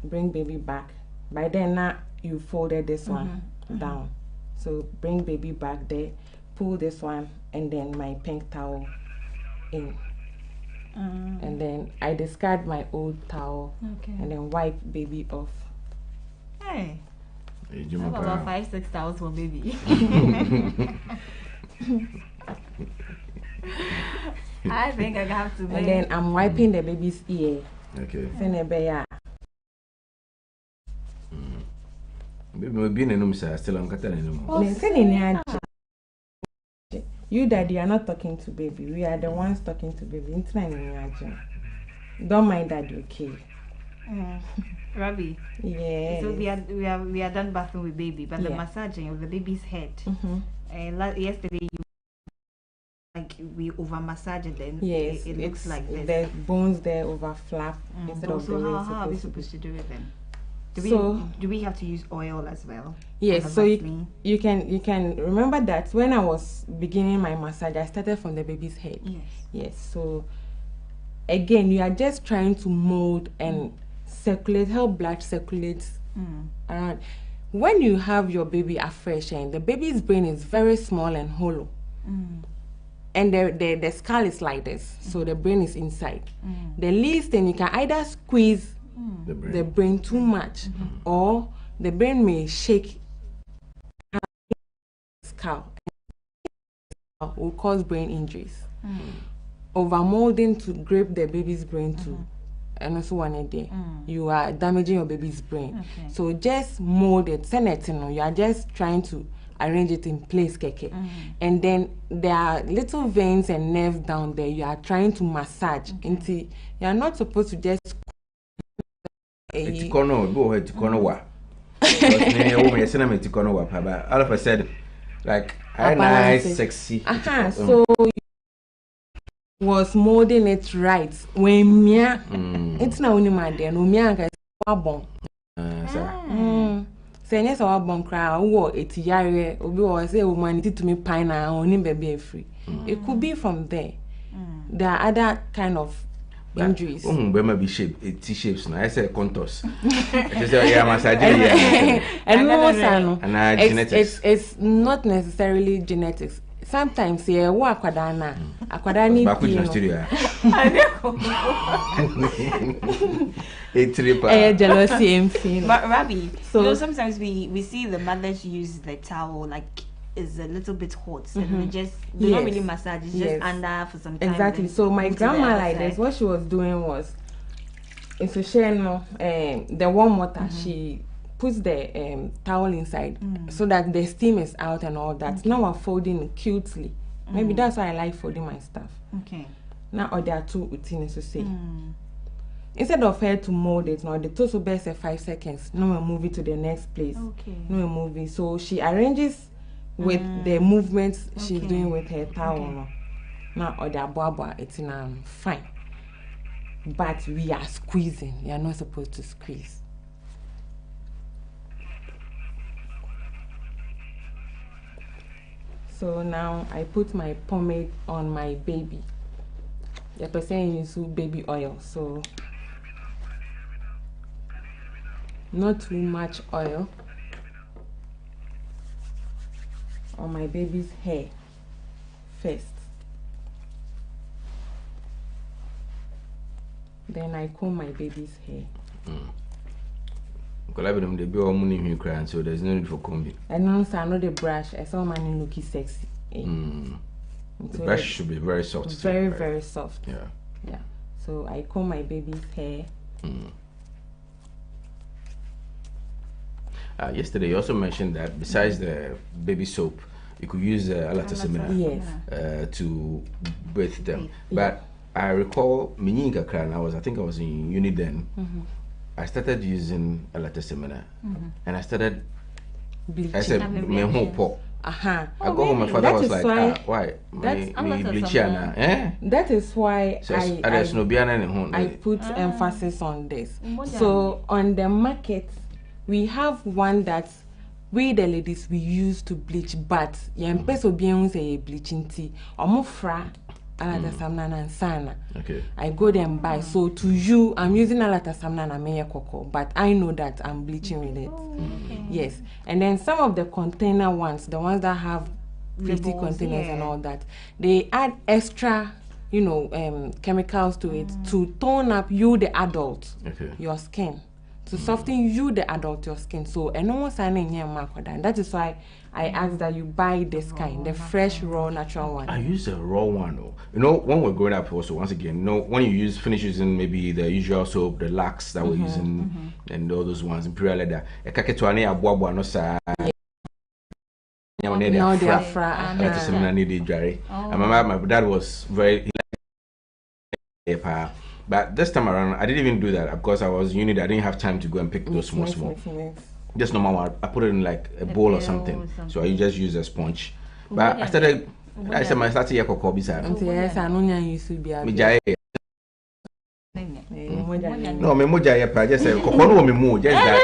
Bring baby back. By then now you folded this one down. So bring baby back there, pull this one, and then my pink towel in. And then I discard my old towel and then wipe baby off. Hey. How about 5-6 towels for baby? I think I have to. And then I'm wiping the baby's ear. Okay. You daddy are not talking to baby. We are the ones talking to baby. Don't mind daddy, okay? Rabbi. Yeah. So we are done bathing with baby, but the massaging of the baby's head. Yesterday we over massaged it. Then it looks like this. The bones there over flap instead of the way it's how are we supposed to do it then? Do we have to use oil as well? Yes, so you can remember that when I was beginning my massage, I started from the baby's head. Yes. So again, you are just trying to mold and circulate, help blood circulates around. When you have your baby afresh, and the baby's brain is very small and hollow, and the skull is like this, so the brain is inside. The least thing, you can either squeeze the brain too much, or the brain may shake skull, will cause brain injuries. Overmolding to grape the baby's brain too, and also one a day, you are damaging your baby's brain. So just mold it, send it. You are just trying to arrange it in place, keke. And then there are little veins and nerves down there. You are trying to massage. Into you are not supposed to just. All of a sudden, like nice, sexy. So was molding it right when it's not only my dear no mianka wabon. Say yes, our bon cry or it's yare or say woman to me pine only baby free. It could be from there. There are other kind of injuries. Be shape, T-shapes. I said contours. And genetics. It's not necessarily genetics. Sometimes akwadana akwadani jealousy. But Rabbi, so sometimes we see the mothers use the towel like is a little bit hot, and they don't really massage. It's just under for some time. Exactly. So my grandma like this, what she was doing was It's a share no. The warm water. She puts the towel inside so that the steam is out and all that. Now we're folding cutely. Maybe that's why I like folding my stuff. Okay. Now or there are two routines to say. Instead of her to mold it, now the total best 5 seconds. Now we move it to the next place. Okay. Now we move it. So she arranges with the movements she's doing with her towel. Now or the ababa, it's in fine. But we are squeezing. You are not supposed to squeeze. So now I put my pomade on my baby. The person uses baby oil, so not too much oil on my baby's hair first. Then I comb my baby's hair. So there's no need for combing. And also I know the brush. I saw man looking sexy. The So brush should be very soft. very, too, right? very soft. Yeah. So I comb my baby's hair. Yesterday you also mentioned that besides the baby soap, you could use alataseminar Yes. to bathe them. But I recall I think I was in uni then. I started using alataseminar and I started Bleaching. I said my whole pot. I go home, my father That was is like, why- why? that's- Me bleaching, eh? That is why So there's no beer in home. I put emphasis on this. So on the market, we have one that we the ladies we use to bleach, but yen peso bien say bleaching tea or more fra alata samnana and sana. Okay. I go there and buy. So to you, I'm using alata samnana meye cocoa, but I know that I'm bleaching with it. Yes, and then some of the container ones, the ones that have pretty Labels, containers and yeah. all that, they add extra, chemicals to it to tone up you the adult, your skin, to soften you the adult your skin. So and no one's signing here and that is why I ask that you buy this kind, the fresh raw natural one. I use a raw one though. When we're growing up also, once again, when you finish using maybe the usual soap, the lax that we're using and all those ones, imperial leather, Now they are fra. My dad was very but this time around I didn't even do that because I was uni. I didn't have time to go and pick those small. Just normal one. I put it in like a bowl or something. So I just use a sponge. But I started here cocoa Yes, I know you used to be a no, me moja ya pa just say cocoa no me mo just that.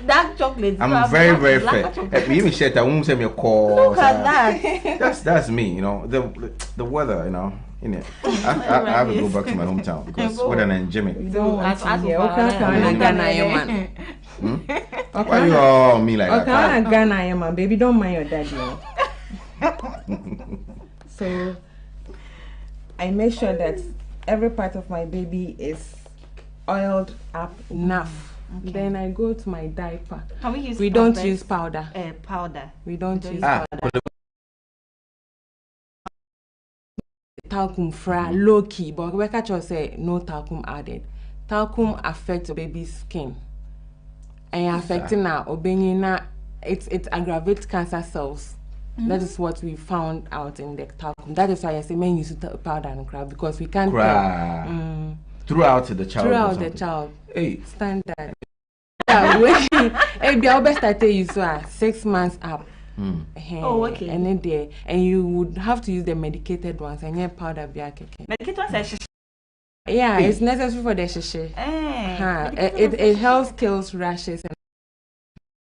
Dark chocolate. I'm very, very fair. Even shirt I won't say me call. Look at that. That's me, the weather, in it. I have to go back to my hometown because weather and Jimmy. Why you all me like that? Ghana, my baby, don't mind your daddy. So I make sure that every part of my baby is oiled up enough. Then I go to my diaper. Can we use We don't use powder. Powder. We don't use powder. Talcum fra low key, but we catch say no talcum added. Talcum affects baby's skin. And affecting now obeying it aggravates cancer cells. That is what we found out in the talcum. That is why I say men use powder and crab because we can't tell. Throughout the child. Throughout the child. Hey. Standard. Hey, the best I tell you so 6 months up. Oh, okay. And then there, and you would have to use the medicated ones and your powder be Medicated ones yeah, it's necessary for the shishi. It helps kills rashes and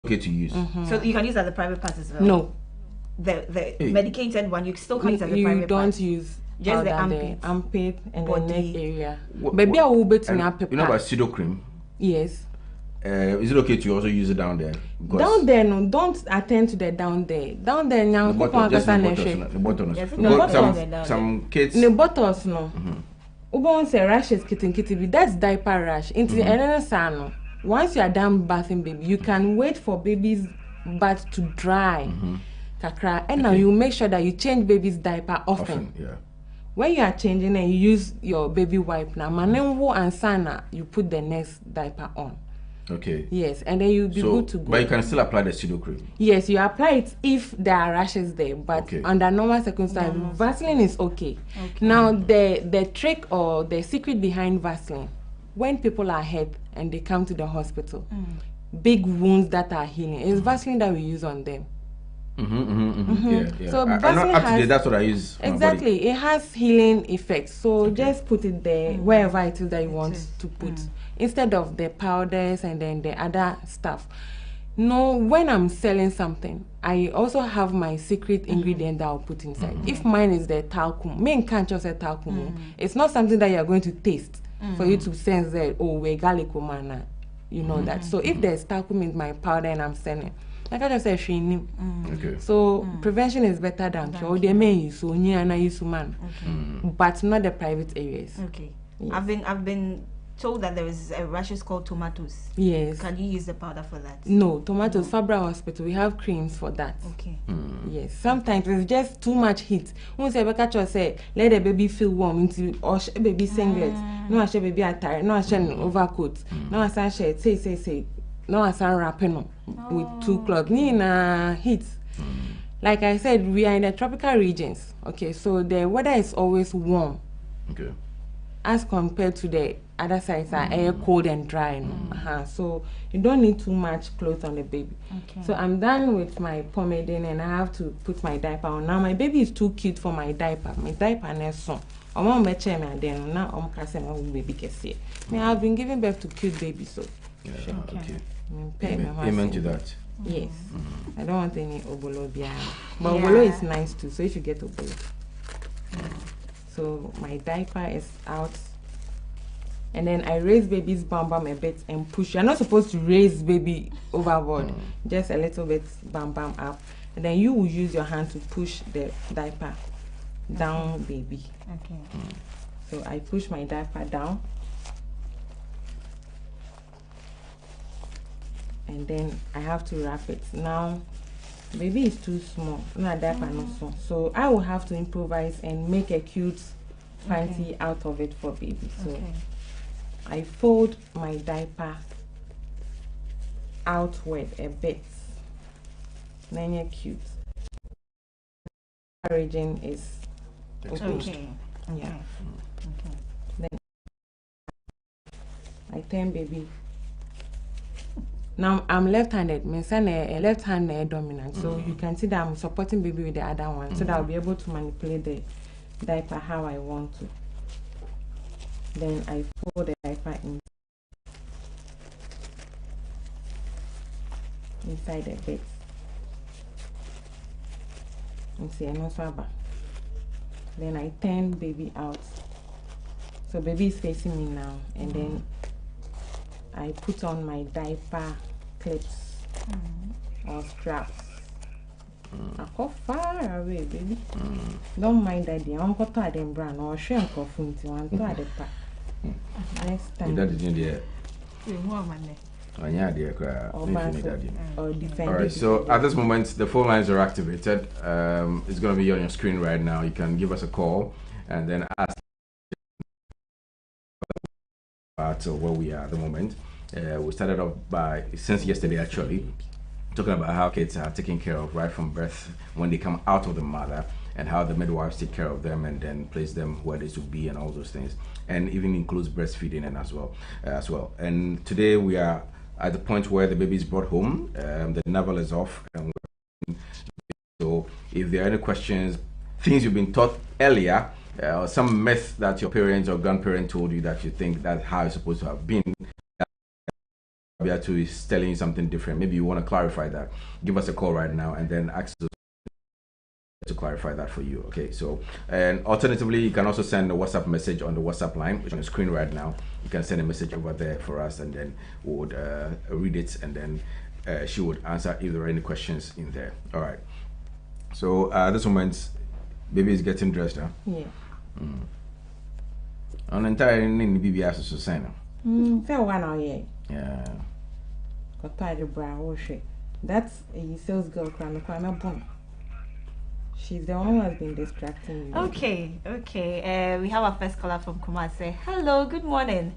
okay to use. So you can use at the private part as well. No. The medicated one you still can use at the private part. You don't use just the armpit and body. the neck area. Maybe I will bet in You know about pseudo cream? Yes. Is it okay to also use it down there? Because down there, no, don't attend to the down there. Down there, now, the bottom. Some kids. The bottles, no. Ubon say rashes, kitty, that's diaper rash. Into another sano. Once you are done bathing baby, you can wait for baby's bath to dry. Kakra, and now you make sure that you change baby's diaper often. Yeah. when you are changing and you use your baby wipe now, manenwo and sana, you put the next diaper on. Okay. Yes, and then you'll be good to go. But you can still apply the pseudo cream. Yes, you apply it if there are rashes there, but under normal circumstances, Vaseline is okay. Now, the trick or the secret behind Vaseline, when people are hurt and they come to the hospital, big wounds that are healing, it's Vaseline that we use on them. Yeah. So Vaseline has, that's what I use. Exactly, it has healing effects. So just put it there wherever it is that you want to put, instead of the powders and then the other stuff. No, when I'm selling something, I also have my secret ingredient that I'll put inside. If mine is the talcum, me can't just say talcum. It's not something that you're going to taste for you to sense that, oh, we're garlic woman, you know that. So if there's talcum in my powder and I'm selling, like I just said, so prevention is better than cure. They may use so near and I use man, but not the private areas. Okay, yes. I've been told that there is a rashes called tomatoes. Yes. Can you use the powder for that? No, tomatoes. Fabra Hospital, we have creams for that. Okay. Yes. Sometimes it's just too much heat. When say let the baby feel warm into or baby singlet. No, I share baby attire. No, I share overcoat. No, I share say. No, I start wrapping with 2 cloths. Nina heat. Like I said, we are in the tropical regions. Okay, so the weather is always warm. Okay. As compared to the other sides are air cold and dry. So you don't need too much clothes on the baby. Okay. So I'm done with my pomading and I have to put my diaper on. Now my baby is too cute for my diaper. My diaper is so. I'm on my chair and then now I'm casting my baby can see. I've been giving birth to cute babies, so. Yeah, okay. Amen to that. Yes. I don't want any obolo behind. But obolo is nice too, so if you get obolo. So my diaper is out. And then I raise baby's bum a bit and push. You're not supposed to raise baby overboard. Just a little bit bum up. And then you will use your hand to push the diaper down baby. Okay. So I push my diaper down. And then I have to wrap it. Now, baby is too small. No diaper no so. So I will have to improvise and make a cute panty out of it for baby. So I fold my diaper outward a bit. Then you're cute. Region is exposed. Yeah. Then I turn baby. Now I'm left-handed, means a left hand dominant, so you can see that I'm supporting baby with the other one, so that I'll be able to manipulate the diaper how I want to. Then I fold the diaper inside the bed. And see, then I turn baby out. So baby is facing me now, and then I put on my diaper clips or straps. I go far away, baby. Don't mind that the uncle tied them brown or shrink of funty one to the pack. Next time. That is in the Alright, so at this moment the phone lines are activated. It's going to be on your screen right now. You can give us a call and then ask about where we are at the moment. We started off by, since yesterday actually, talking about how kids are taken care of right from birth when they come out of the mother, and how the midwives take care of them and then place them where they should be and all those things, and even includes breastfeeding and as well. And today we are at the point where the baby is brought home. The navel is off, and so if there are any questions, things you've been taught earlier, or some myth that your parents or grandparents told you that you think that's how it's supposed to have been, Beatu is telling you something different, maybe you want to clarify that, give us a call right now and then ask us to clarify that for you. Okay, so, and alternatively you can also send a WhatsApp message on the WhatsApp line, which is on the screen right now. You can send a message over there for us, and then we would read it, and then she would answer if there are any questions in there. All right, so at this moment baby is getting dressed, huh? Yeah. On entire in the BBS so say no. Fair one out here. Yeah. Got tired of brown. That's a sales girl crying. I'm a bum. She's the one who has been distracting me. Okay. We have our first caller from Kumasi. Hello, good morning.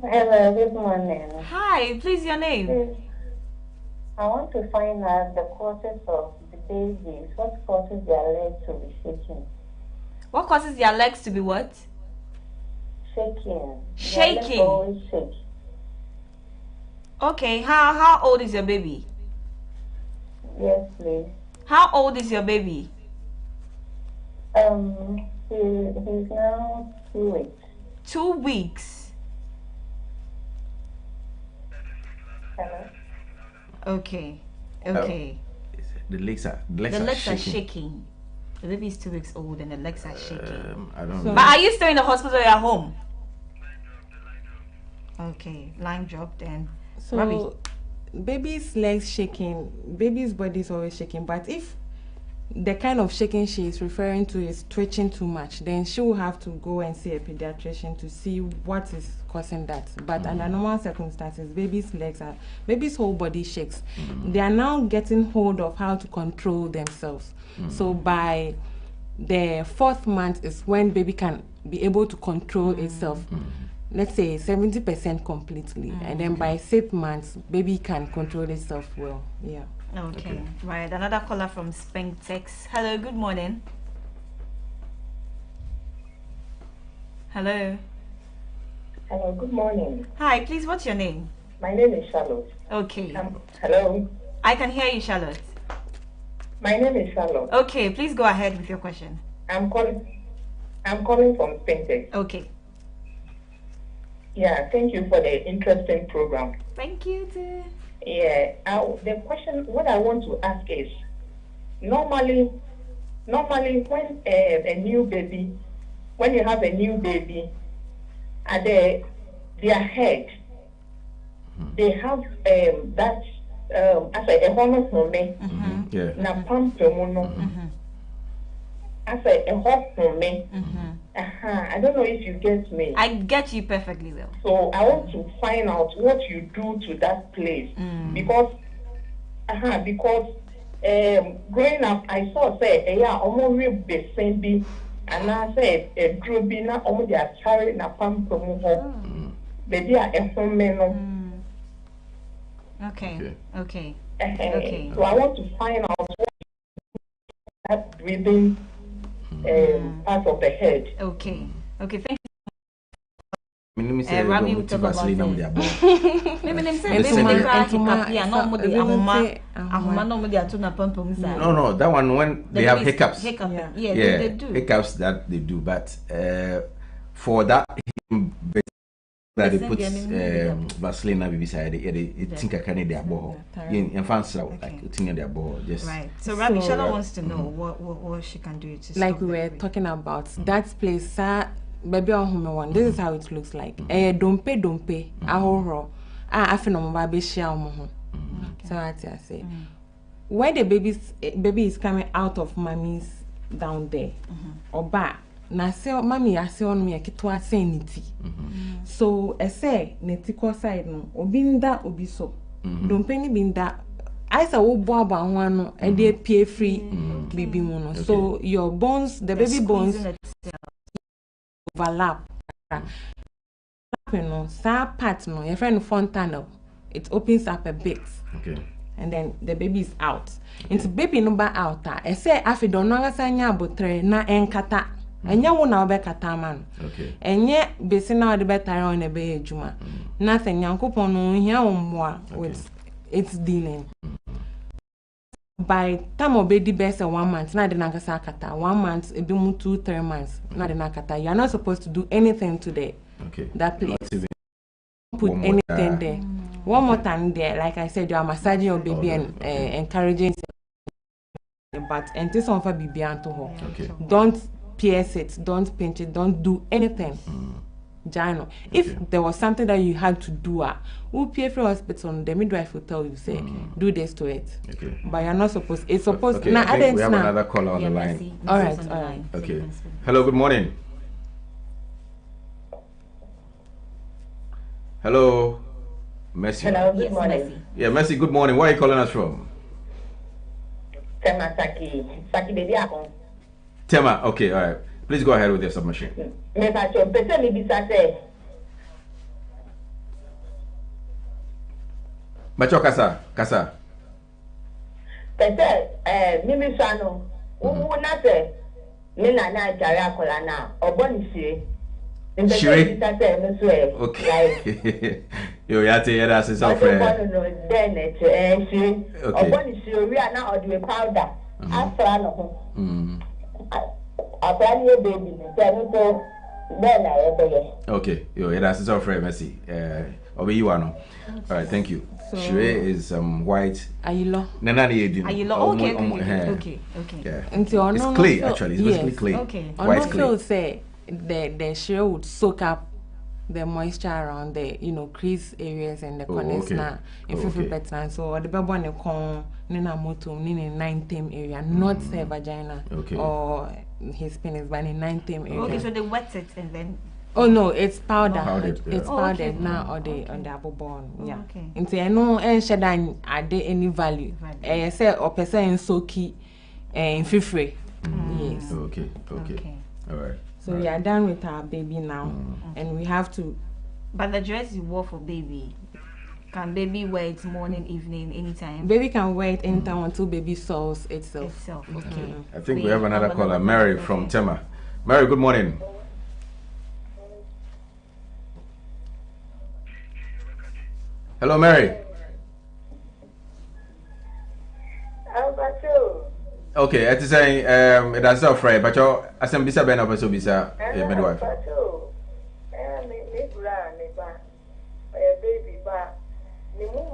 Hello, good morning. Hi, please your name. I want to find out the causes of the babies. What causes their legs to be shaking? What causes their legs to be what? Shaking. Shaking. Their legs always shake. Okay, how old is your baby? Yes, please. How old is your baby? He's now 2 weeks. 2 weeks. Hello? Okay. The legs are shaking. The baby is 2 weeks old and the legs are shaking. I don't know. But are you still in the hospital or at home? Okay, line dropped then. So Robbie. Baby's legs shaking, baby's body is always shaking, but if the kind of shaking she is referring to is twitching too much, then she will have to go and see a pediatrician to see what is causing that. But under normal circumstances, baby's whole body shakes. They are now getting hold of how to control themselves. So by the 4th month is when baby can be able to control itself. Let's say 70% completely, and then by 6 months, baby can control itself well. Yeah. Okay. Right. Another caller from Spengtex. Hello, good morning. Hello. Hello, good morning. Hi, please, what's your name? My name is Charlotte. Okay. Hello. I can hear you, Charlotte. My name is Charlotte. Okay, please go ahead with your question. I'm calling from Spintex. Okay. Yeah, thank you for the interesting program. Thank you, too. Yeah, the question, what I want to ask is, normally when a new baby, when you have a new baby, at their head, they have that as a honor for me, na pampemuno, as a honor for me. I don't know if you get me. I get you perfectly well. So I want to find out what you do to that place because growing up I saw say almost the same be and I say a groupie na almost they are carrying a pump from home. Baby are a home men. Okay. So I want to find out what that breathing part of the head. Okay. Thank you. Rabi will talk about that. No, that one when they have hiccups. They do. Hiccups that they do, but for that that they put Vaseline and beside they think I can their ball. In fancy like think their ball. Just right. So Rabi Shala wants to know what she can do to like we were talking about that place. Baby on home one. This is how it looks like. Dompe ahoro. After no baby share omo. So I say, when the baby is coming out of mommy's down there, or back. Na say mommy I say on me akitwa say niti. So I say netiko side no obinda obiso. Dompe ni binda. I say wo bo aba ho ano e dey pie free baby mu no. So your bones, the baby bones overlap. You know, that part, no, your friend fontanel, it opens up a bit. Okay. And then the baby is out. Into baby number out. I say, afi don't know sanya botre na enkata. Enya wona obe kata man. Okay. Enye besi na ode better on a be juma. Nothing yankopon no hia omwa with its dealing. By time obedi best 1 month, na de nakasa kata. 1 month, it be 2-3 months, na de nakata. You are not supposed to do anything to that place. Put anything there. One more time there, like I said, you are massaging your baby and encouraging. But until some for baby to her. Okay. Don't pierce it, don't pinch it, don't do anything. Jano. If there was something that you had to do, who pay for hospital, the midwife will tell you, say, do this to it. Okay. But you're not supposed. It's supposed. Okay. I think we have another caller on the line. All right. Okay. Hello. Good morning. Hello. Mercy. Hello, good Yes, morning. Mercy. Yeah, Mercy, good morning. Where are you calling us from? Tema Saki baby akon. Tema, okay, all right. Please go ahead with your submission. Me pa cho pese mi bisa say. Macho Kasa. Pese mi bisa no. Wu na say me na jare akola na obo ni sire. Shire? Okay. Yo, yeah, that's his own friend. Okay. We are now on the powder. After no. Okay. Yo, yeah, that's his own friend, Messi. Obe you know. All right, thank you. So, Shire is white. Ayilo. Okay. Yeah. It's clay actually. It's basically clay. Okay. White clay. Say the shire would soak up the moisture around the crease areas and the corners now in 50%. So the baby one con nina moto nina 9th area, not say vagina or his penis, but in 9th area. Okay, so they wet it and then. Oh no, it's powder. It's okay. powdered now on the apple bone. Yeah. Okay. Into I know and shada add any value. Say or person soaky in free. Yes. Okay. All right. So we are done with our baby now, and we have to. But the dress you wore for baby, can baby wear it morning, evening, anytime? Baby can wear it anytime until baby sows itself. Okay. I think we have another caller, Mary from Tema. Mary, good morning. Hello, Mary. Okay, it is saying that's not afraid, but your assembly ben of us bisa midwife.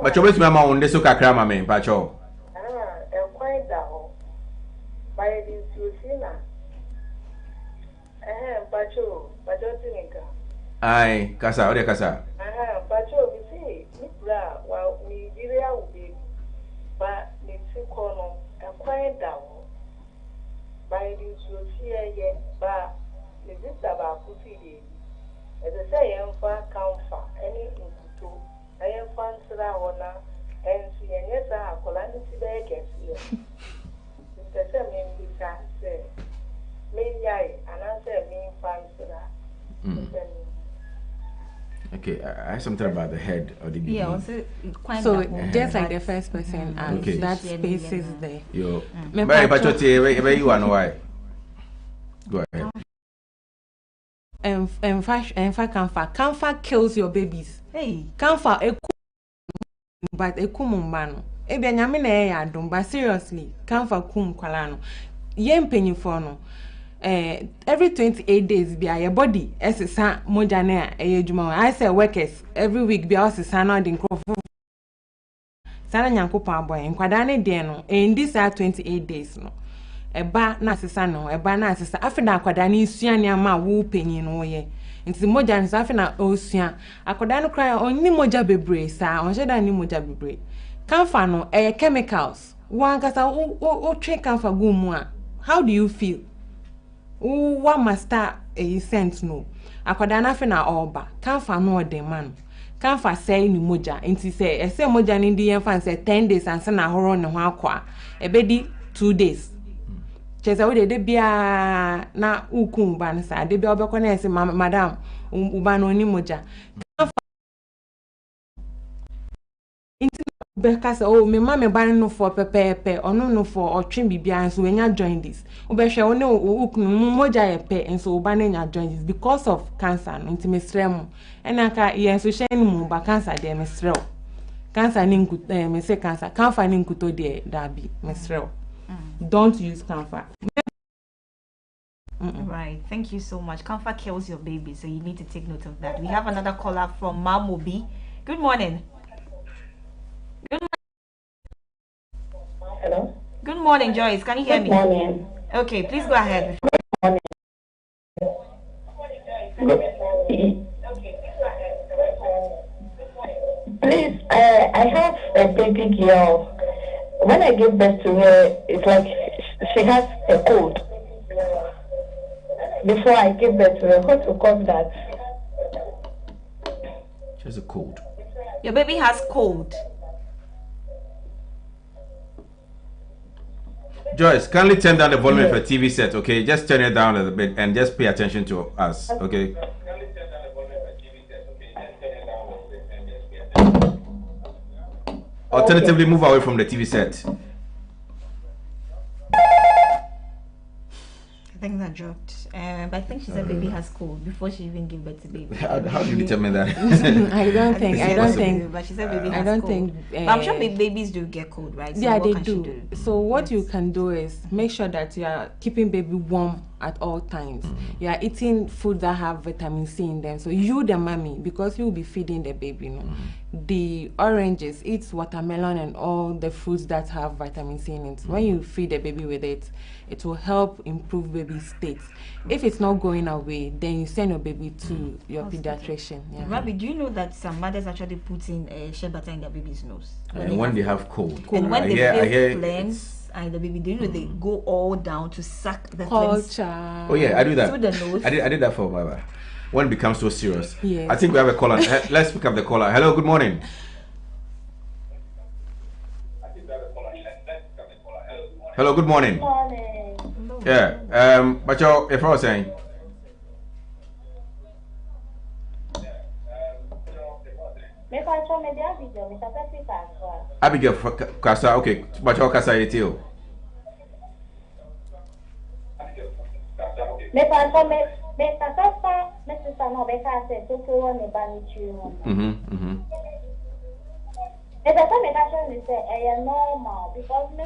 But you wish my mom on this suka crama me, pacho. Aye, Kasa, ode Kasa. Pacho, we see, Nibra, while Nigeria will be, but Nipsi Kono, and quiet down. By this, you'll see a yet, but the sister about Pussy. As I say, I'm far comfort, any into, I am fancy honor, and see, and yes, I have calamity back as here. Mr. Samin, we can say, me, yai, and I say, me, fancy. Okay, I have something about the head of the baby. Yeah, quite so just like the first person, that space is there. Yo, but you are why? Go ahead. And camphor kills your babies. Hey, Camphor but a kumumbano. Ebi anyame na ya dum, but seriously, camphor kum kwala no. Yen penyi for no. Every 28 days be your body esesa moja na ejuma. I say workers every week be osesa na the nkrofo sana nyankopon aboy nkwada ne de no in this 28 days no eba na asesa no eba na asesa afina akwada ne isua ne ama wo penyin no ye nti moja nsa afina osua akwada no kra onni moja bebre sa on sheda ni moja bebre camphor no chemicals wan kasa o twe camphor go mu a how do you feel? One must start a sense no. Akwada na fe na oba. Camphor no de man. Camphor say ni moja. Inti say say moja ni di fan say 10 days and say na horo ne ho akwa. Ebedi 2 days. Chese we de bia na ukun ba na sa de bia obekọ na say madam uba no ni moja. Inti because me mama ban no for pepe ono no for otwe bibia so we nya join this obehwe one ukunu moja ye pe enso oba na nya join this because of cancer no inti mesrem enaka ye so hyen mu ba cancer de mesrem cancer ni nkuto me say cancer ni nkuto de dabi mesrem don't use camphor. Right, thank you so much. Camphor kills your baby, so you need to take note of that. We have another caller from Mamobi. Good morning. Hello? Good morning, Joyce. Can you hear me? Good morning. Okay, please go ahead. Please, I have a baby girl. When I give birth to her, it's like she has a cold. Before I give birth to her, what to cause that? She has a cold. Your baby has cold. Joyce, kindly turn down the volume of your TV set, okay? Just turn it down a little bit and just pay attention to us, okay? Alternatively, move away from the TV set. I think that dropped. But I think she said baby has cold before she even gave birth to baby. How do you determine that? I don't think. But she said baby has I don't cold. think. But I'm sure babies do get cold, right? So Yeah, what they can do. she do? So what you can do is make sure that you are keeping baby warm at all times. You are eating food that have vitamin C in them. So you, the mommy, because you will be feeding the baby, you know, the oranges, eat watermelon and all the fruits that have vitamin C in it. When you feed the baby with it, it will help improve baby's state. If it's not going away, then you send your baby to your pediatrician. Yeah. Rabbi, do you know that some mothers actually put in shea butter in their baby's nose? And when they have cold. And when I they hear feel flames and the baby, do you know they go all down to suck the flames Culture. Oh yeah, I do that. through the nose? I did that for Baba. When it becomes so serious. Yes. I think we have a caller. Let's pick up the caller. Hello, good morning. Hello, good morning. Yeah. But if I was saying. Abigail Kasa, okay. But your Kasa Etio. It's a combination is a normal because my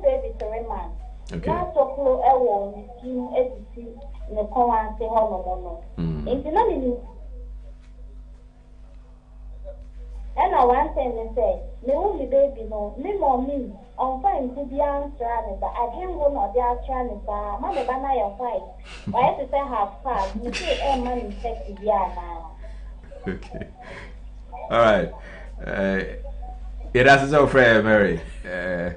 baby is a man. Okay. Now so close I want you edit the command say hono. It's not in and I want to say, me only baby no, me mommy, I'm fine to be answering, but I didn't go no their training, but my banana your fight. Why to say half past, me say a man is sexy now. Okay. All right. It has so fair, Mary. I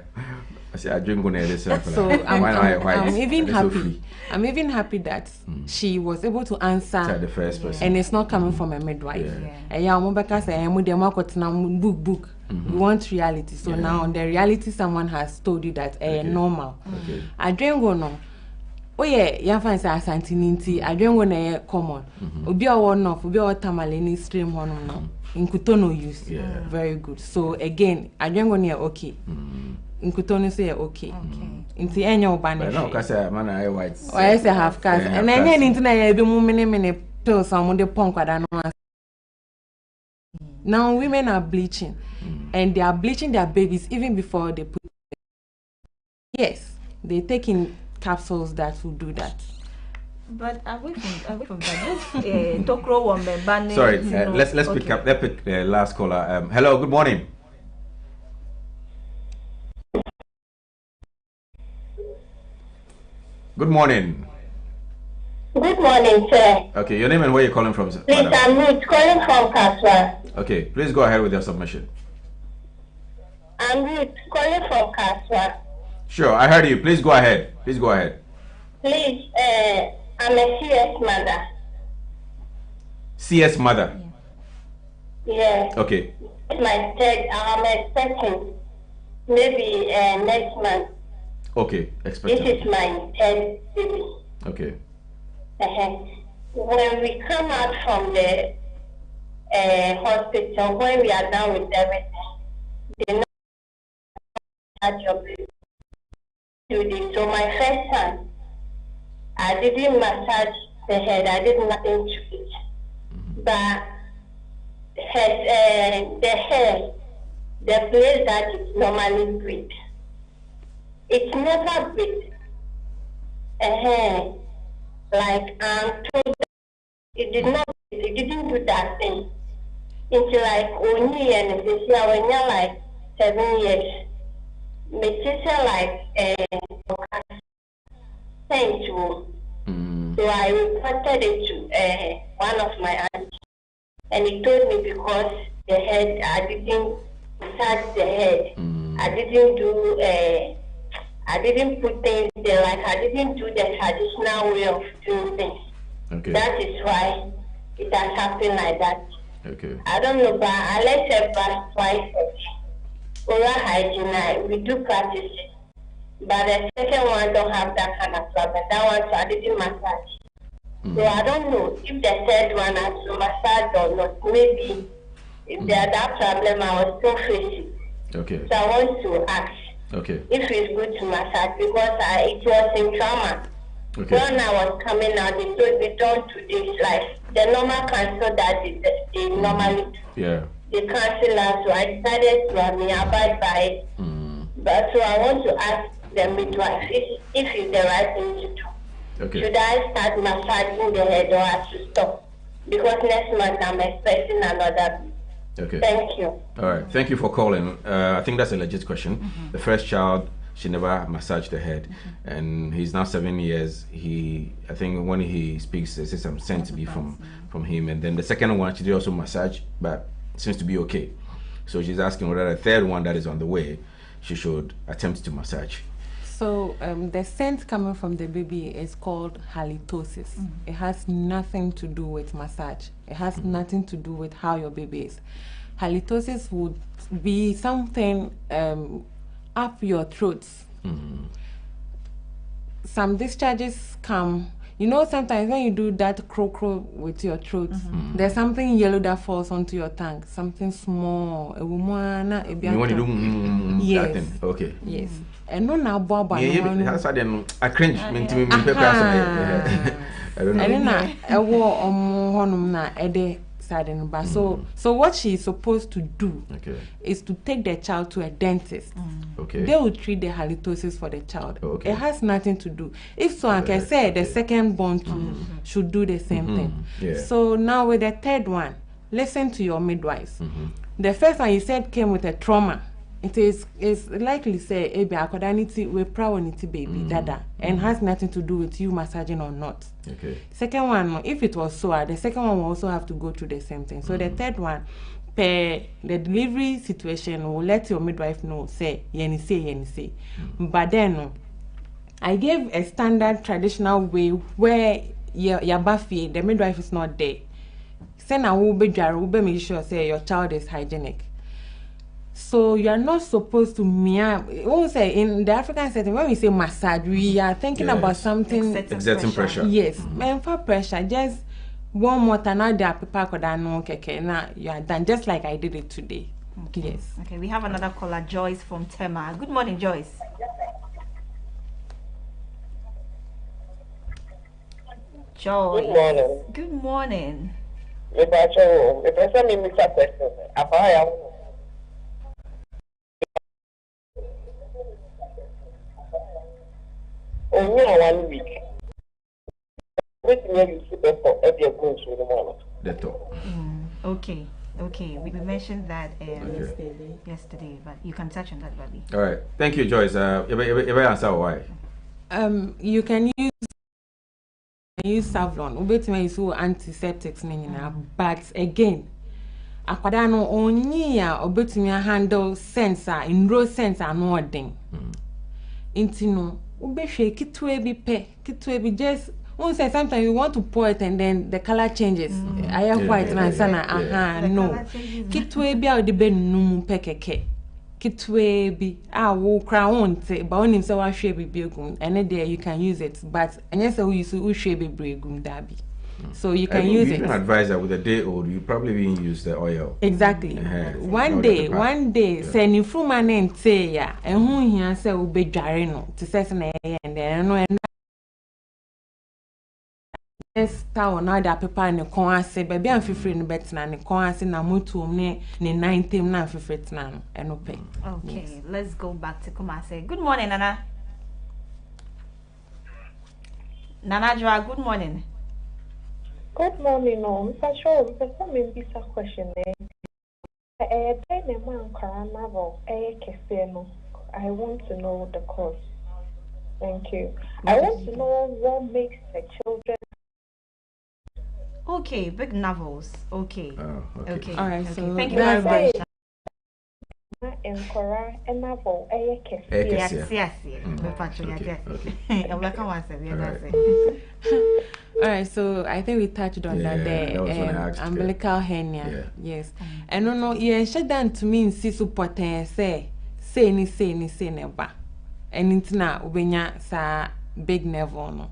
say I drink on this. So I'm even happy. I'm even happy that she was able to answer the first person, and it's not coming from a midwife. Yeah. Book. We want reality. So now the reality, someone has told you that normal. Okay. I drink no. Oh yeah, you find say asantininti. I drink na common. Obi a one off. Obi a tamalini stream hono no. Inkutono use. Very good. So again, I drink na okay. Inkutono say okay. Inti enya obane. No, kasa man I white. Oh, I say half cast. And then into na ya be mu many pills some de pon kwada no. Now women are bleaching, and they are bleaching their babies even before they put. Yes, they taking capsules that will do that. But away from that, Tokro one banning. Sorry, let's pick up. Let's pick the last caller. Hello, good morning. Good morning. Good morning, sir. Okay, your name and where you're calling from, sir? Please, I'm Ruth, calling from Kaswa. Okay, please go ahead with your submission. I'm Ruth, calling from Kaswa. Sure, I heard you. Please go ahead. Please go ahead. Please, I'm a CS mother. CS mother. Yes. Okay. It's my third. I'm expecting maybe next month. Okay, This expected. is my third baby. Okay. When we come out from the hospital, when we are done with everything, they know that job do this. So my first son, I didn't massage the head. I did nothing to it. But the hair, the place that it normally breathes, it never breathes. Like told it did not, it didn't do that thing. It's like only and it's when you're like 7 years. It's like thank you. So I reported it to one of my aunts, and he told me because the head, I didn't massage the head. I didn't do I didn't put things there, like I didn't do the traditional way of doing things. Okay. That is why it has happened like that. Okay. I don't know, but I let her brush twice a day. Oral hygiene, we do practice it. But the second one don't have that kind of problem. That one, so I didn't massage. So I don't know if the third one has to massage or not. Maybe if there's that problem, I was still facing. Okay. So I want to ask if it's good to massage because it was in trauma. Okay. When I was coming out, they told me don't do this, like the normal cancel that they normally do. Yeah. They cancel us, so I decided to abide by it. But so I want to ask the midwife if it's the right thing to do. Okay. Should I start massaging the head or I should stop? Because next month I'm expecting another. Okay. Thank you. All right. Thank you for calling. I think that's a legit question. The first child, she never massaged the head, and he's now 7 years. I think when he speaks, there's some sense to be from him. And then the second one, she did also massage, but seems to be okay. So she's asking whether the third one that is on the way, she should attempt to massage. So the scent coming from the baby is called halitosis. It has nothing to do with massage. It has nothing to do with how your baby is. Halitosis would be something up your throat. Some discharges come. You know, sometimes when you do that crow with your throat, there's something yellow that falls onto your tongue. Something small. You want to do yes. that thing? Okay. Yes. And no now baba. I cringe. I don't know. So what she's supposed to do is to take the child to a dentist. They will treat the halitosis for the child. It has nothing to do. If so, I can say the second born too should do the same thing. So now with the third one, listen to your midwives. The first one you said came with a trauma. It's likely say ebi akodaniti we prawaniti baby dada and has nothing to do with you massaging or not. Second one, if it was so, the second one will also have to go through the same thing. So the third one, per the delivery situation, will let your midwife know say yeni say. But then I gave a standard traditional way where your bafi the midwife is not there. Send a ube make sure say your child is hygienic. So you are not supposed to we say in the African setting when we say massage, we are thinking about something exerting pressure. Yes, and for pressure, just one more time now there people could know now you are done just like I did it today. Yes. Okay, we have another caller, Joyce from Tema. Good morning, Joyce. Joyce. Good morning. Good morning. Only 1 week. Okay. We mentioned that yesterday, but you can touch on that, Bobby. All right. Thank you, Joyce. Answer why. You can use Savlon. Ubetime is antiseptics but again, akwada no onyi ya obetumi handle sensor in raw sensor no odin. Inti no ubehwe kitwe bi just one say sometimes you want to pour it and then the color changes. Aya white na sana no. Kitwe bi a odi be num pekeke. Kitwe bi wo kra wonte ba onim say wa hwe bibi egum and there you can use it but anyese we use hwe bibi egum dabi. So you can use it. You can advise that with a day old, you probably won't use the oil. Exactly. One day, send you from an end say ya, and who here say will be jarino to say and then no and yes, town now that paper and the corn say, baby, I'm free in bed and the corn say na mutu ne 19 na free nan and no pay. Okay, let's go back to Kumasi. Good morning, Nana. Nana Joa, good morning. Good morning, Mr. Shaw. Mr. Maybe a question. I want to know the cause. Thank you. I want to know what makes the children. Okay, big novels. Okay. Okay. All right. So thank you very much. Enkora enavo kesi. Yes. Alright, so I think we touched on that there. Umbilical hernia. Yes. And no, shut down to me in sisu poten say neba. And it's na ubenya sa big nerve no.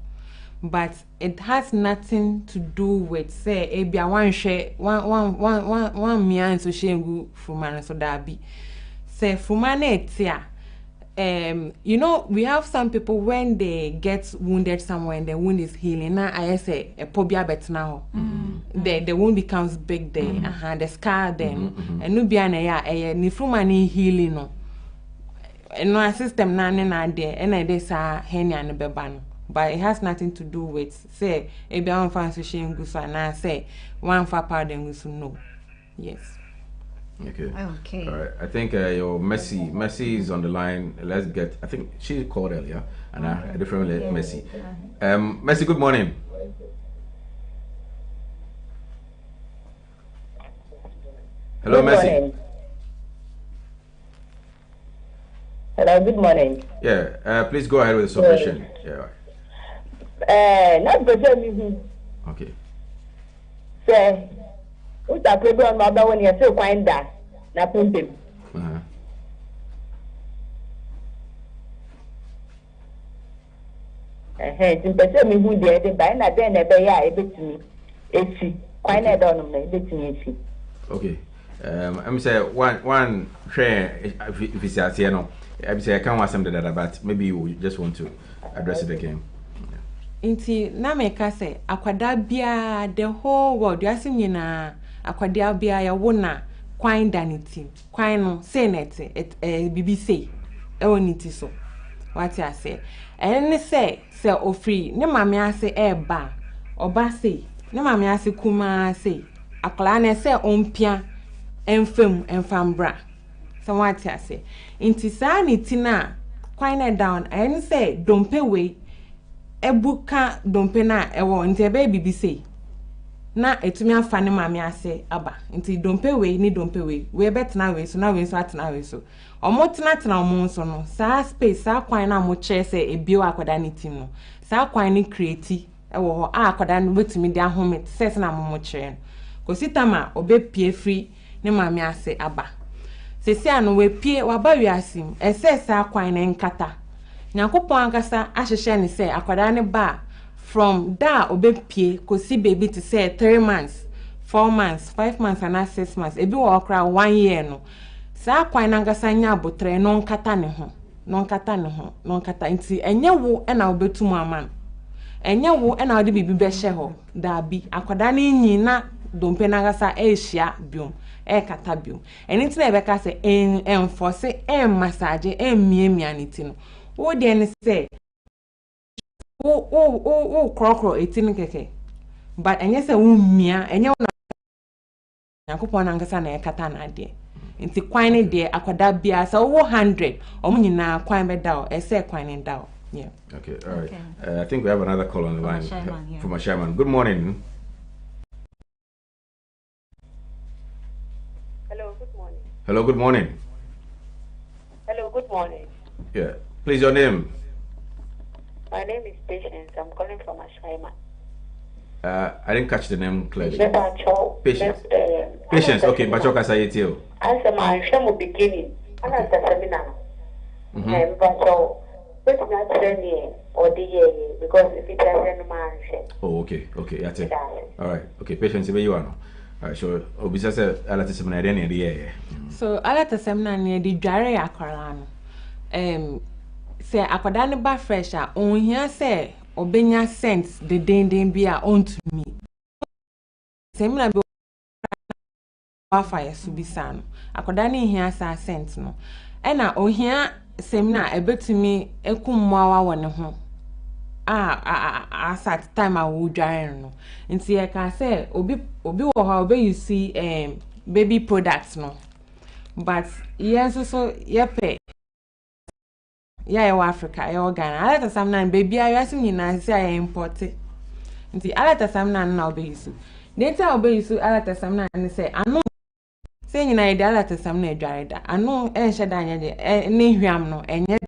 But it has nothing to do with say ebia one mian so shengu fumana so dabi. Say fumana etia. You know, we have some people when they get wounded somewhere and the wound is healing. Now I say a pobia bet now. The wound becomes big there. The scar then. And no be an ni fumani healing no. And no system na there and I say hernia and bebano. But it has nothing to do with say a one fancy shame gusa na say one for powder gusu no. Yes. Okay. All right. I think your Messi is on the line. Let's get. I think she called earlier, and a different Messi. Messi, good morning. Hello, good Messi. Morning. Hello, good morning. Yeah. Please go ahead with the submission. Yeah. Not the me. Okay. Say, what's that problem about when you're so quiet that? Na pumpim. Simpese me who dey by na den e be ya e betumi efi kwan na don no e betumi efi. Okay. I'm say one share if it's here no. I say I can't want some that but maybe you just want to address it again. Inti na meka say akwada bia the whole world you asim nyina akwada bia ya wona kwan danity kwan no say net bibi say e woniti so what I say and say ofri ne mame ase eba oba say ne mame ase kuma say akla na say ompia enfambra so what I say inti sanity na kwan na down and say dompe we ebuka dompe na ewo nti ebe bibi say na etumi afa ne mame ase aba nti dompe we ni dompe we betena we so na we so atena we so omotena tena omo so no sa space sa kwan na mo che say ebio akoda ne tim no sa kwan ni create ewo ho akoda no betumi de ahome ses na mo che ko sitama obepie free ne mame ase aba sesi anu we pie waba wi asim ese sa kwan ne nkata Nyankopon ankasa ahehye ne say akwada ne ba from da obepie kosi baby to say 3 months 4 months 5 months and 6 months ebi wo okra 1 year no sa kwan na ankasa nya abotre no nkata ne ho no nkata nti enye wo na obetum aman enye wo na ode bibi be hye ho da bi akwada ne nyi na dompe na ankasa ehia biom kata biom eni nti na ebeka say enforce massage miemia ne ti no wo de ne say o krokro etin keke but enye say wo mia enye wo na Nyankopon na ngasa na kata na ade nti kwan ne de akwada bia sa wo 100 nyina kwan be daw say kwan ne daw yeah. Okay, all right. I think we have another call on the line from a shaman. Good morning. Hello, good morning. Hello, good morning. Hello, good morning. Yeah. Please, your name. My name is Patience. I'm calling from Ashaiman. I didn't catch the name clearly. Patience. Patience. Okay, Bachoka Sayetio. Answer my show beginning. I'm at the seminar. And Bacho, but not training or the year because if it doesn't man. Oh, okay. That's it. All right. Okay, Patience, where you are now? All right, so Obisa said, I like to seminar any year. So, I like to seminar near the Jare Aquaran. Say akwada ne ba fresh a onhia say obenya sense the den bia onto me semina be fire subisa no akwada ne hia sa sense no e na ohia semina ebetumi ekummawa wo ne ho at time a wo dware no nti e ka say obi wo ha obe you see baby products no but yes so yepe yeah, Africa, Ghana. I let us some nine baby. I ask me now, say I import it. I let us some nine now be so. They tell be so. I let us some nine and say, I know Saying you know, the latter some ne dry. I know, and Shadanya, Nihiam no, and yet.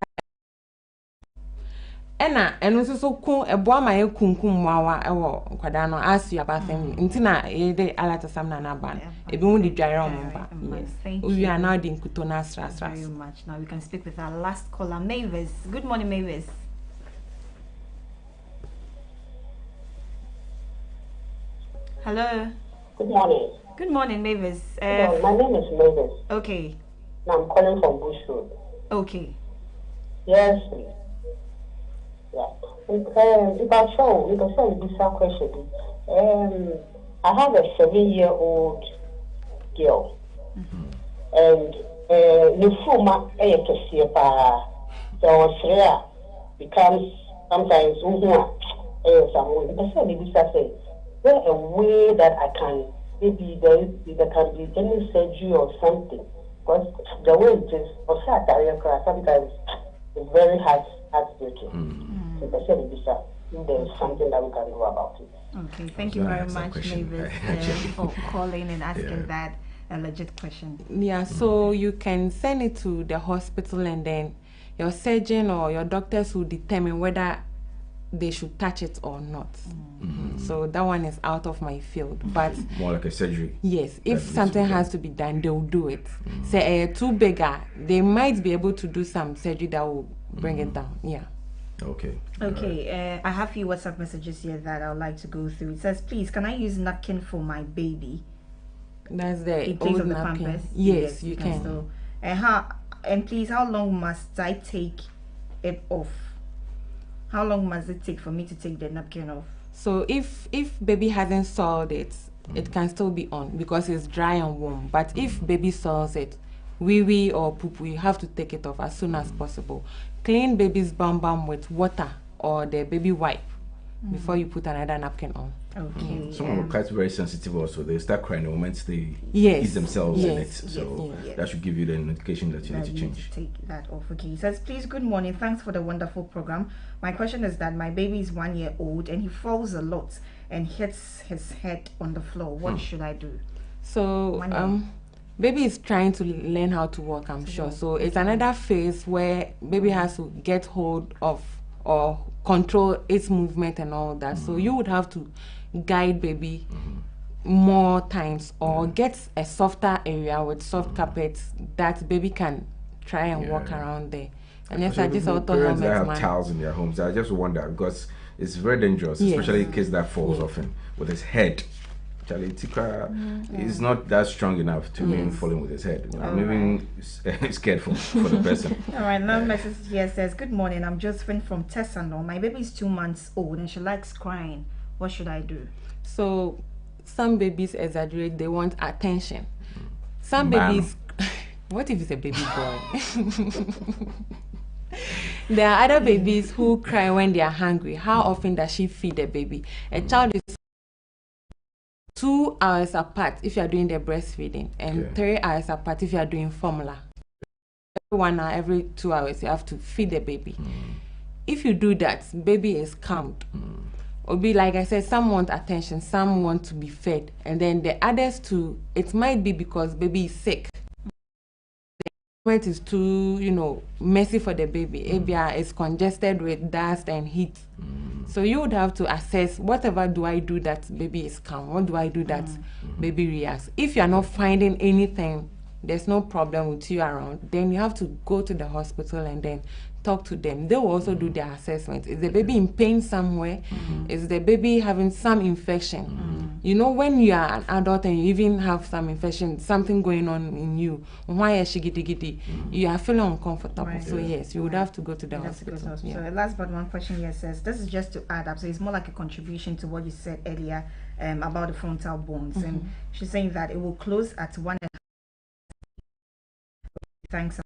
Ena eno so kun eboa ma ye kunkum wawa ewo kwada no ask you about them ntina e de alata sam na na ban e bi mu di dware on ba yes we are now in kuto stra very much. Now we can speak with our last caller, Mavis. Good morning, Mavis. Hello. Good morning. Good morning, Mavis. My name is Mavis. Okay. I'm calling from Bush Road. Okay. Yes, please. Yeah. If I show, this question. I have a 7-year-old girl, and the former so Australia becomes sometimes there a way that I can maybe there can be any surgery or something, because the way it is sometimes it's very heartbreaking. If there's something that we can do about it. Okay, thank you very much, Mavis, for calling and asking that a legit question. Yeah, so you can send it to the hospital, and then your surgeon or your doctors will determine whether they should touch it or not. So that one is out of my field, but more like a surgery. Yes, if something has to be done, they will do it. Say too bigger, they might be able to do some surgery that will bring it down. Yeah. Okay. Okay. I have a few WhatsApp messages here that I would like to go through. It says, please, can I use napkin for my baby? That's the in place old of the napkin. Pampers? Yes, you can. So, and please, how long must I take it off? How long must it take for me to take the napkin off? So if baby hasn't soiled it, it can still be on because it's dry and warm. But if baby soils it, wee or poop, you have to take it off as soon as possible. Clean baby's bum with water or the baby wipe before you put another napkin on. Okay. Some are quite very sensitive also. They start crying the moment they ease themselves in it. So that should give you the indication that you need to change. Take that off. Okay. He says, please, good morning. Thanks for the wonderful program. My question is that my baby is 1 year old and he falls a lot and hits his head on the floor. What should I do? So baby is trying to learn how to walk, I'm sure. So it's another phase where baby has to get hold of or control its movement and all that. So you would have to guide baby more times or get a softer area with soft carpets that baby can try and walk around there. And yes, I just auto parents that have towels in their homes, I just wonder because it's very dangerous, especially kids that falls often with his head. Charlie Tika is not that strong enough to even fall in with his head. I'm even scared for the person. All right, now message here says, good morning, I'm Josephine from Tessano. My baby is 2 months old and she likes crying. What should I do? So some babies exaggerate, they want attention. Some babies, what if it's a baby boy? There are other babies who cry when they are hungry. How often does she feed the baby? A child is 2 hours apart if you are doing the breastfeeding and 3 hours apart if you are doing formula. Every 1 hour, every 2 hours you have to feed the baby. If you do that, baby is calmed. Or be like I said, some want attention, some want to be fed, and then the others too, it might be because baby is sick. The environment is too, messy for the baby. Abia is congested with dust and heat. So you would have to assess, whatever do I do that baby is calm? What do I do that baby reacts? If you are not finding anything, there's no problem with you around, then you have to go to the hospital and then talk to them. They will also do their assessment. Is the baby in pain somewhere? Is the baby having some infection? When you are an adult and you even have some infection, something going on in you, why is she giddy? You are feeling uncomfortable. Right. So yes, you would have to go to the hospital. So last but one question here says, this is just to add up. So it's more like a contribution to what you said earlier about the frontal bones. And she's saying that it will close at 1.5. Thanks.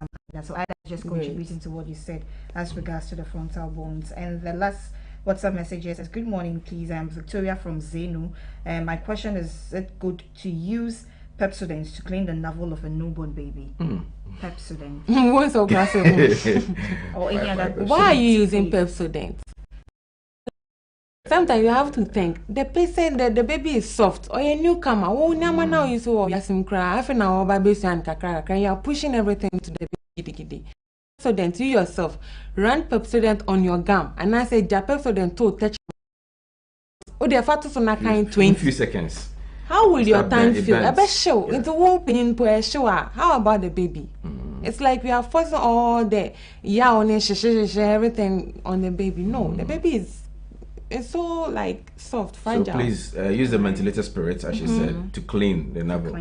So I just contributing to what you said as regards to the frontal bones. And the last WhatsApp message says, good morning, please. I'm Victoria from Zenu. My question is it good to use Pepsodent to clean the navel of a newborn baby? Pepsodent. What's so classic? Or any other? Why are you using Pepsodent? Sometimes you have to think the patient that the baby is soft or a newcomer. Oh, now you so yasim cry. Half an hour baby and kakara. You are pushing everything to the baby. So then to yourself, run Pepsodent on your gum, and I say Pepsodent to touch. Oh, the fatus on a kind 20 few seconds. How will your time feel? I bet show into one pain per show. How about the baby? It's like we are forcing all the everything on the baby. No, the baby is it's so like soft, fragile. So please use the ventilator spirit, as she said, to clean the navel.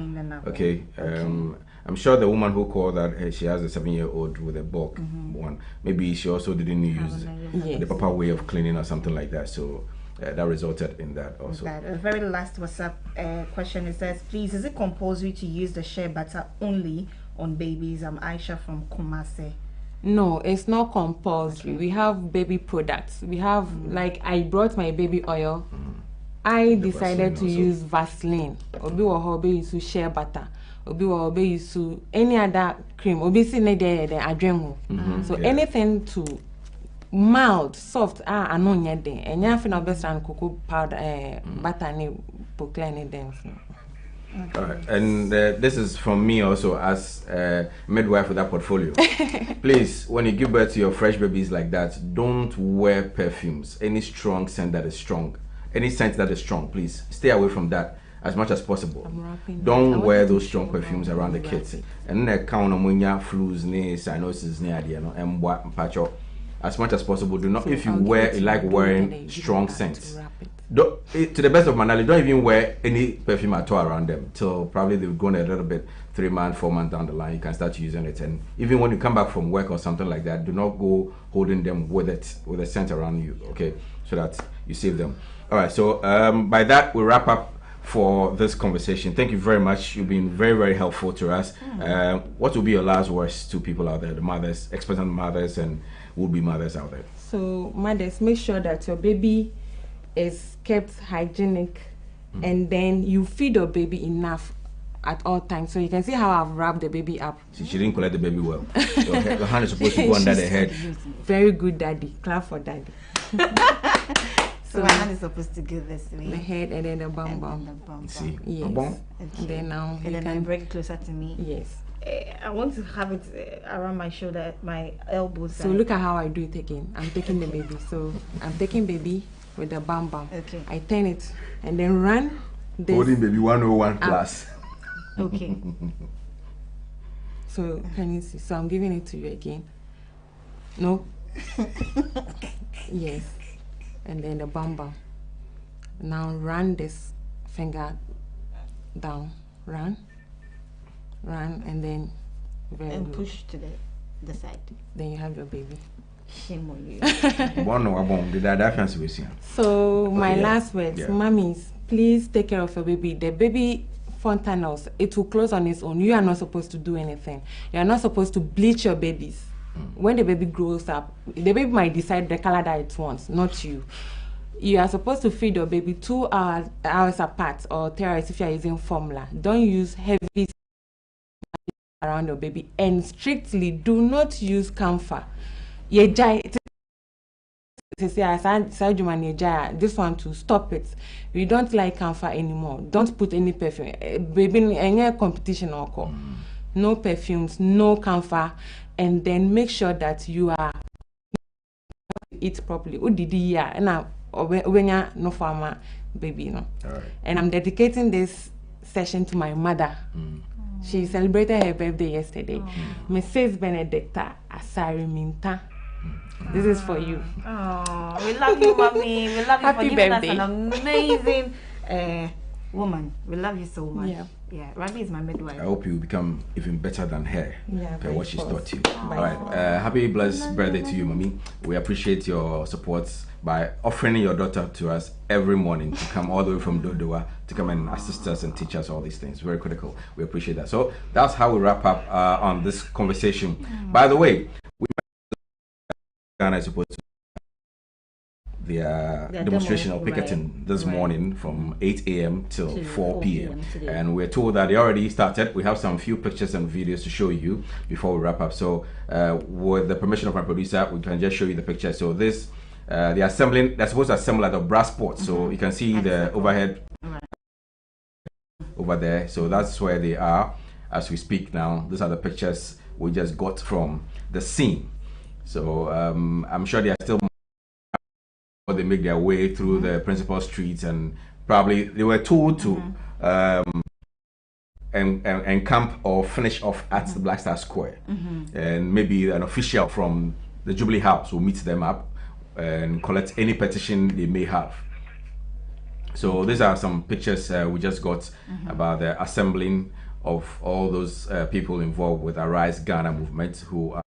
Okay. I'm sure the woman who called that she has a 7-year-old with a bulk one. Maybe she also didn't use the proper way of cleaning or something like that. So that resulted in that also. The very last WhatsApp question, it says, please, is it compulsory to use the shea butter only on babies? I'm Aisha from Kumasi. No, it's not compulsory. We have baby products. We have, like, I brought my baby oil. I decided to use Vaseline. Obi Wahobe used to shea butter. Obi Wahobe used to any other cream. Obi si ne de adremo. So anything to mild, soft, anonya de. Enya fina best and cocoa powder, butter ni pokla ni dem. All right, and this is from me also as midwife with that portfolio. Please, when you give birth to your fresh babies like that, don't wear perfumes. Any strong scent that is strong, any scent that is strong, please stay away from that as much as possible. Don't wear those strong perfumes around the kids. And then count on flus, cyanosis, and as much as possible. Do not, if you like wearing strong scents. To the best of my knowledge, don't even wear any perfume at all around them till probably they've gone a little bit 3 months, 4 months down the line. You can start using it, and even when you come back from work or something like that, do not go holding them with a scent around you, okay, so that you save them. All right, so by that we wrap up for this conversation. Thank you very much. You've been very, very helpful to us. What will be your last words to people out there, the mothers, expectant mothers and would-be mothers out there? So mothers, make sure that your baby is kept hygienic, and then you feed your baby enough at all times. So you can see how I've wrapped the baby up. She didn't collect the baby well. Your hand is supposed to go under the head. Very good, daddy. Clap for daddy. So my hand is supposed to go this way. The head and then the bum bum. See? Yes. Bum. Okay. Then now and then bring it closer to me. Yes. I want to have it around my shoulder, my elbows. So look at how I do it again. I'm taking the baby. So I'm taking baby with the bum bum. Okay. I turn it and then run this. Holding baby 101 plus. Okay. So can you see? So I'm giving it to you again. No. Yes. And then the bum bum. Now run this finger down. Run, and then and push to the side. Then you have your baby. Shame on you. So my last words, mummies, please take care of your baby. The baby fontanels, it will close on its own. You are not supposed to do anything. You are not supposed to bleach your babies. When the baby grows up, the baby might decide the color that it wants, not you. You are supposed to feed your baby 2 hours apart, or 3 hours if you are using formula. Don't use heavy around your baby, and strictly do not use camphor. This one to stop it. We don't like camphor anymore. Don't put any perfume. Baby, any competition or call. No perfumes, no camphor, and then make sure that you are eat properly. No farmer baby, no. All right. And I'm dedicating this session to my mother. She celebrated her birthday yesterday. Mrs. Benedicta Asari Minta. This is for you. Oh, we love you, mommy. We love you for giving us an amazing woman. We love you so much. Yeah, Ravi is my midwife. I hope you become even better than her. For what she's taught you. Oh. All right. Happy blessed birthday to you, mommy. We appreciate your support by offering your daughter to us every morning to come all the way from Dodowa to come and assist us and teach us all these things. Very critical. We appreciate that. So that's how we wrap up on this conversation. By the way, Ghana is supposed to their demonstration of picketing this morning from 8 a.m. till 4 p.m. And we're told that they already started. We have some few pictures and videos to show you before we wrap up. So with the permission of my producer, we can just show you the picture. So this they're supposed to assemble at the brass port. So you can see the overhead over there. So that's where they are as we speak now. These are the pictures we just got from the scene. So I'm sure they are still, they make their way through the principal streets, and probably they were told to encamp or finish off at the Black Star Square, and maybe an official from the Jubilee House will meet them up and collect any petition they may have. So these are some pictures we just got about the assembling of all those people involved with Arise Ghana movement, who are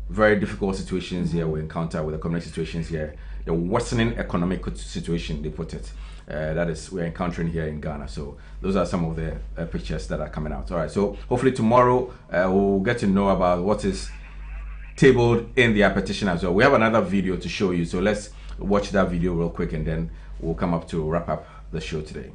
very difficult situations here we encounter with the community situations here. The worsening economic situation, they put it, that is we're encountering here in Ghana. So those are some of the pictures that are coming out. All right, so hopefully tomorrow we'll get to know about what is tabled in their petition as well. We have another video to show you, so let's watch that video real quick, and then we'll come up to wrap up the show today.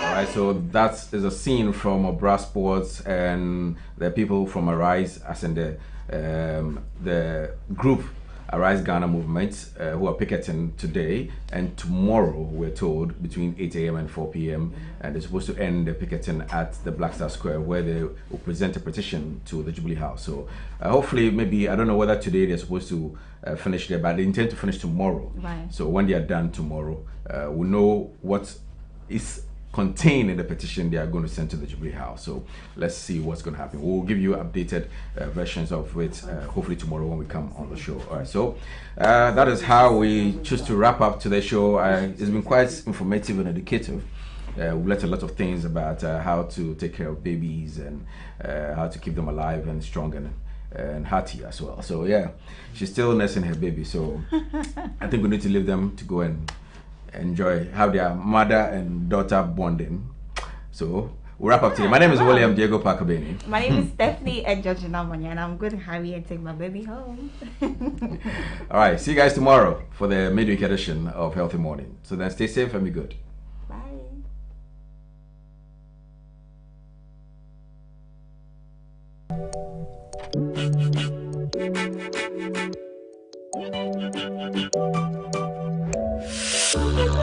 Alright, so that is a scene from Brass Sports and the people from Arise, as in the group Arise Ghana movement, who are picketing today and tomorrow, we're told, between 8 a.m. and 4 p.m. And they're supposed to end the picketing at the Black Star Square, where they will present a petition to the Jubilee House. So hopefully, maybe, I don't know whether today they're supposed to finish there, but they intend to finish tomorrow. Right. So when they are done tomorrow, we'll know what is contained in the petition they are going to send to the Jubilee House. So let's see what's going to happen. We'll give you updated versions of it hopefully tomorrow when we come on the show. All right, so that is how we choose to wrap up today's show. It's been quite informative and educative. We learned a lot of things about how to take care of babies and how to keep them alive and strong and hearty as well. So yeah, she's still nursing her baby, so I think we need to leave them to go and enjoy, have their mother and daughter bonding. So we'll wrap up today. My name is William Diego Parker-Beni. My name is Stephanie Georgina, and I'm going to hurry and take my baby home. All right, see you guys tomorrow for the midweek edition of Healthy Morning. So then stay safe and be good. Bye. Thank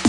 you.